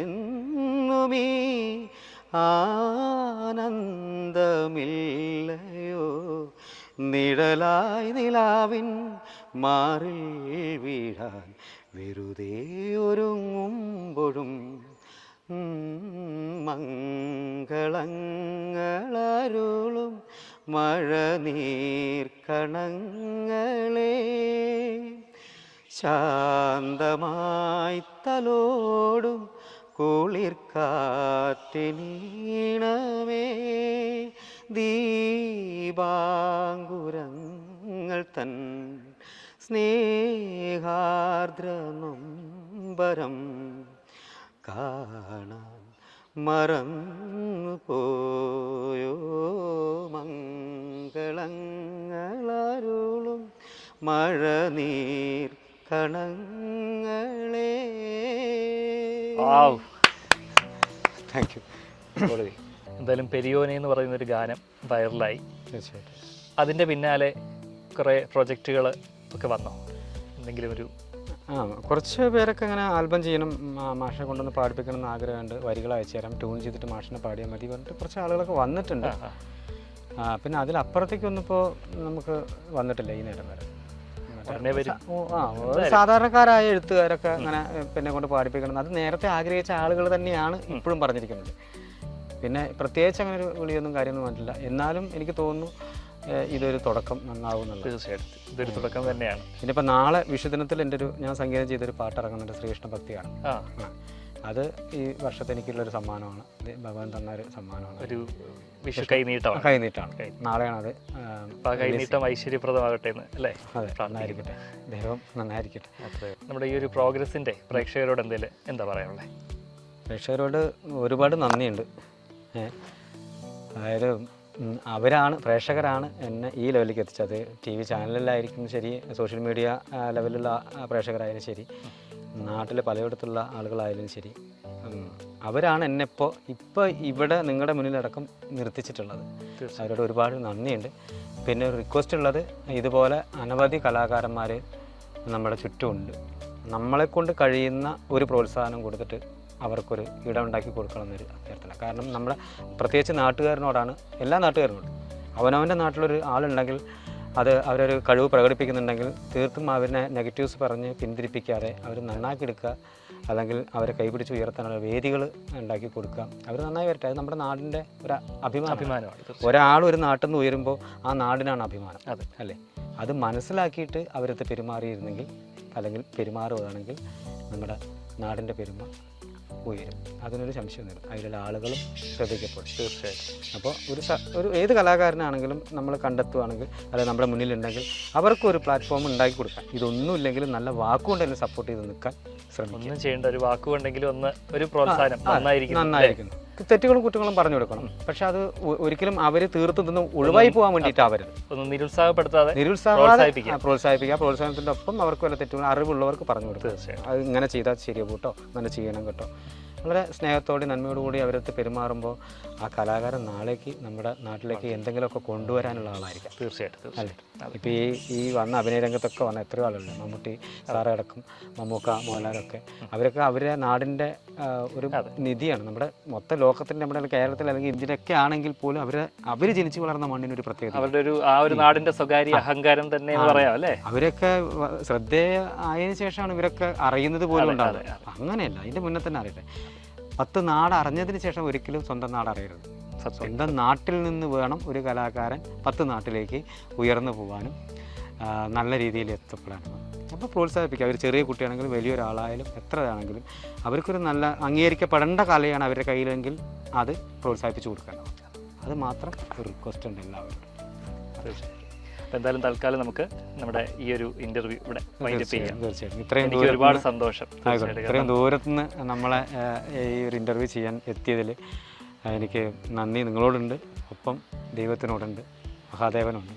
ആനന്ദമില്ലയോ, നിഴലായി നിലാവിൻ മാറിൽ വീഴാൻ വെറുതെ ഒരുങ്ങുമ്പോഴും മംഗളങ്ങളരുളും മഴനീർക്കണങ്ങളെ, ശാന്തമായി തലോടും കുളിർക്കാറ്റിനീണമേ, ദീപാങ്കുരങ്ങൾ തൻ സ്നേഹാർദ്രനൊമ്പരം കാണാൻ മറന്നു പോയോ മംഗളങ്ങളരുളും മഴനീർ കണങ്ങളെ. Thank you. എന്തായാലും പെരിയോനെ എന്ന് പറയുന്ന ഒരു ഗാനം വൈറലായി. തീർച്ചയായിട്ടും. അതിൻ്റെ പിന്നാലെ കുറേ പ്രൊജക്റ്റുകൾ ഒക്കെ വന്നോ? എന്തെങ്കിലും ഒരു കുറച്ച് പേരൊക്കെ അങ്ങനെ ആൽബം ചെയ്യണം, മാഷിനെ കൊണ്ടൊന്ന് പാടിപ്പിക്കണം എന്ന് ആഗ്രഹമുണ്ട്, വരികൾ അയച്ചു തരാം, ട്യൂൺ ചെയ്തിട്ട് മാഷിനെ പാടിയാൽ മതി പറഞ്ഞിട്ട് കുറച്ച് ആളുകളൊക്കെ വന്നിട്ടുണ്ട്. പിന്നെ അതിലപ്പുറത്തേക്കൊന്നും ഇപ്പോൾ നമുക്ക് വന്നിട്ടില്ല ഈ നേരം വരെ. സാധാരണക്കാരായ എഴുത്തുകാരൊക്കെ അങ്ങനെ പിന്നെ കൊണ്ട് പാടിപ്പിക്കണം, അത് നേരത്തെ ആഗ്രഹിച്ച ആളുകൾ തന്നെയാണ് ഇപ്പോഴും പറഞ്ഞിരിക്കുന്നത്. പിന്നെ പ്രത്യേകിച്ച് അങ്ങനെ ഒരു വിളിയൊന്നും കാര്യമൊന്നും വന്നിട്ടില്ല. എന്നാലും എനിക്ക് തോന്നുന്നു ഇതൊരു തുടക്കം നന്നാവുന്നുള്ളത്. തീർച്ചയായിട്ടും ഇതൊരു തുടക്കം തന്നെയാണ്. ഇനിയിപ്പോൾ നാളെ വിഷുദിനത്തിൽ എൻ്റെ ഞാൻ സംഗീതം ചെയ്തൊരു പാട്ട് ഇറങ്ങുന്നുണ്ട്, ശ്രീകൃഷ്ണ ഭക്തിയാണ്. അത് ഈ വർഷത്തെ എനിക്കുള്ളൊരു സമ്മാനമാണ്, ഭഗവാൻ തന്ന ഒരു സമ്മാനമാണ്, ഒരു വിഷു കൈനീട്ടമാണ്. നാളെയാണ് അത്. കൈനീട്ടം ഐശ്വര്യപ്രദമാകട്ടെ എന്ന് അല്ലേ? അതെ, നന്നായിരിക്കട്ടെ, ദൈവം നന്നായിരിക്കട്ടെ. നമ്മുടെ ഈ ഒരു പ്രോഗ്രസിൻ്റെ പ്രേക്ഷകരോട് എന്താ പറയാനുള്ളത്? പ്രേക്ഷകരോട് ഒരുപാട് നന്ദിയുണ്ട്. അതായത് പ്രേക്ഷകരാണ് എന്നെ ഈ ലെവലിലേക്ക് എത്തിച്ചത്. TV ചാനലിലായിരിക്കും ശരി, സോഷ്യൽ മീഡിയ ലെവലിലുള്ള പ്രേക്ഷകരായാലും ശരി, നാട്ടിൽ പലയിടത്തുള്ള ആളുകളായാലും ശരി, അവരാണ് എന്നെ ഇപ്പോൾ ഇവിടെ നിങ്ങളുടെ മുന്നിലടക്കം നിർത്തിച്ചിട്ടുള്ളത്. അവരോട് ഒരുപാട് നന്ദിയുണ്ട്. പിന്നെ ഒരു റിക്വസ്റ്റ് ഉള്ളത്, ഇതുപോലെ അനവധി കലാകാരന്മാർ നമ്മുടെ ചുറ്റുമുണ്ട്. നമ്മളെക്കൊണ്ട് കഴിയുന്ന ഒരു പ്രോത്സാഹനം കൊടുത്തിട്ട് അവർക്കൊരു ഇടമുണ്ടാക്കി കൊടുക്കണം എന്നൊരു അഭ്യർത്ഥന. കാരണം നമ്മുടെ പ്രത്യേകിച്ച് നാട്ടുകാരനോടാണ്, എല്ലാ നാട്ടുകാരനോടും അവനവൻ്റെ നാട്ടിലൊരു ആളുണ്ടെങ്കിൽ അവരൊരു കഴിവ് പ്രകടിപ്പിക്കുന്നുണ്ടെങ്കിൽ തീർത്തും അവരെ നെഗറ്റീവ്സ് പറഞ്ഞ് പിന്തിരിപ്പിക്കാതെ അവർ നന്നാക്കിയെടുക്കുക, അല്ലെങ്കിൽ അവരെ കൈപിടിച്ച് ഉയർത്താനുള്ള വേദികൾ ഉണ്ടാക്കി കൊടുക്കുക. അവർ നന്നായി വരട്ടെ. അത് നമ്മുടെ നാടിൻ്റെ ഒരു അഭിമാനമാണ്. ഒരാൾ ഒരു നാട്ടിൽ നിന്ന് ഉയരുമ്പോൾ ആ നാടിനാണ് അഭിമാനം, അല്ലേ? അത് മനസ്സിലാക്കിയിട്ട് അവരത് പെരുമാറിയിരുന്നെങ്കിൽ, അല്ലെങ്കിൽ പെരുമാറുകയാണെങ്കിൽ നമ്മുടെ നാടിൻ്റെ പെരുമ ഉയരും. അതിനൊരു സംശയമൊന്നുമില്ല. അതിലുള്ള ആളുകളും ശ്രദ്ധിക്കപ്പെടും. തീർച്ചയായിട്ടും. അപ്പോൾ ഒരു ഏത് കലാകാരനാണെങ്കിലും നമ്മൾ കണ്ടെത്തുകയാണെങ്കിൽ, അല്ലെങ്കിൽ നമ്മുടെ മുന്നിലുണ്ടെങ്കിൽ അവർക്കൊരു പ്ലാറ്റ്ഫോം ഉണ്ടാക്കി കൊടുക്കാം. ഇതൊന്നും ഇല്ലെങ്കിലും നല്ല വാക്കുകൊണ്ട് തന്നെ സപ്പോർട്ട് ചെയ്ത് നിൽക്കാൻ ശ്രമിക്കും. ഒന്നും ചെയ്യേണ്ട, ഒരു വാക്കുകൊണ്ടെങ്കിലും ഒരു പ്രോത്സാഹനം നന്നായിരിക്കുന്നു. തെറ്റുകളും കുറ്റങ്ങളും പറഞ്ഞു കൊടുക്കണം. പക്ഷെ അത് ഒരിക്കലും അവർ തീർത്തും നിന്ന് ഒഴിവായി പോകാൻ വേണ്ടിയിട്ടാവരുത്. പ്രോത്സാഹിപ്പിക്കുക. പ്രോത്സാഹനത്തിൻ്റെ ഒപ്പം അവർക്ക് വല്ല തെറ്റുകൾ അറിവുള്ളവർക്ക് പറഞ്ഞു കൊടുക്കുക. അത് ഇങ്ങനെ ചെയ്താൽ ശരിയാവും കേട്ടോ, അങ്ങനെ ചെയ്യണം കേട്ടോ. വളരെ സ്നേഹത്തോടെ നന്മയോടുകൂടി അവരടുത്ത് പെരുമാറുമ്പോൾ ആ കലാകാരൻ നാളേക്ക് നമ്മുടെ നാട്ടിലേക്ക് എന്തെങ്കിലുമൊക്കെ കൊണ്ടുവരാനുള്ള ആളായിരിക്കാം. തീർച്ചയായിട്ടും. അല്ലേ? ഇപ്പോൾ ഈ വന്ന അഭിനയ രംഗത്തൊക്കെ വന്ന എത്രയോ ആളുണ്ട്, മമ്മൂട്ടി സാറടക്കം, മമ്മൂക്ക, മോഹൻലാലൊക്കെ. അവരൊക്കെ അവരുടെ നാടിൻ്റെ ഒരു നിധിയാണ്. നമ്മുടെ മൊത്തം ലോകത്തിൻ്റെ, നമ്മുടെ കേരളത്തിൽ അല്ലെങ്കിൽ ഇന്ത്യയിലൊക്കെ ആണെങ്കിൽ പോലും അവർ ജനിച്ചു വളർന്ന മണ്ണിനൊരു പ്രത്യേകത, അവരുടെ ഒരു നാടിൻ്റെ സ്വകാര്യ അഹങ്കാരം തന്നെ പറയാം, അല്ലേ? അവരൊക്കെ ശ്രദ്ധേയ ആയതിനു ശേഷമാണ് ഇവരൊക്കെ അറിയുന്നത് പോലും ഉണ്ടാകുന്നത്. അങ്ങനെയല്ല, അതിൻ്റെ മുന്നേ തന്നെ അറിയട്ടെ. 10 നാട് അറിഞ്ഞതിന് ശേഷം ഒരിക്കലും സ്വന്തം നാട് അറിയരുത്. സ്വന്തം നാട്ടിൽ നിന്ന് വേണം ഒരു കലാകാരൻ 10 നാട്ടിലേക്ക് ഉയർന്നു പോകാനും നല്ല രീതിയിൽ എത്തപ്പെടാനും. അപ്പോൾ പ്രോത്സാഹിപ്പിക്കുക. അവർ ചെറിയ കുട്ടിയാണെങ്കിലും വലിയൊരാളായാലും എത്രയാണെങ്കിലും അവർക്കൊരു നല്ല അംഗീകരിക്കപ്പെടേണ്ട കലയാണ് അവരുടെ കയ്യിലെങ്കിൽ അത് പ്രോത്സാഹിപ്പിച്ചു കൊടുക്കണം. അത് മാത്രം ഒരു റിക്വസ്റ്റ് ഉണ്ട് എല്ലാവരും. എന്തായാലും തൽക്കാലം നമുക്ക് നമ്മുടെ ഈ ഒരു ഇന്റർവ്യൂ ഇവിടെ വൈൻഡപ്പ് ചെയ്യാം. തീർച്ചയായിട്ടും. ഒരുപാട് സന്തോഷം. ഇത്രയും ദൂരത്തുനിന്ന് നമ്മളെ ഈ ഒരു ഇന്റർവ്യൂ ചെയ്യാൻ എത്തിയതിൽ എനിക്ക് നന്ദി നിങ്ങളോടുണ്ട്, ഒപ്പം ദൈവത്തിനോടുണ്ട്, മഹാദേവനുണ്ട്.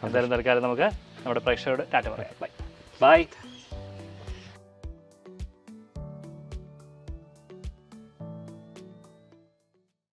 എന്തായാലും തൽക്കാലം നമുക്ക് നമ്മുടെ പ്രേക്ഷകരോട് ടാറ്റ പറയാം. ബൈ.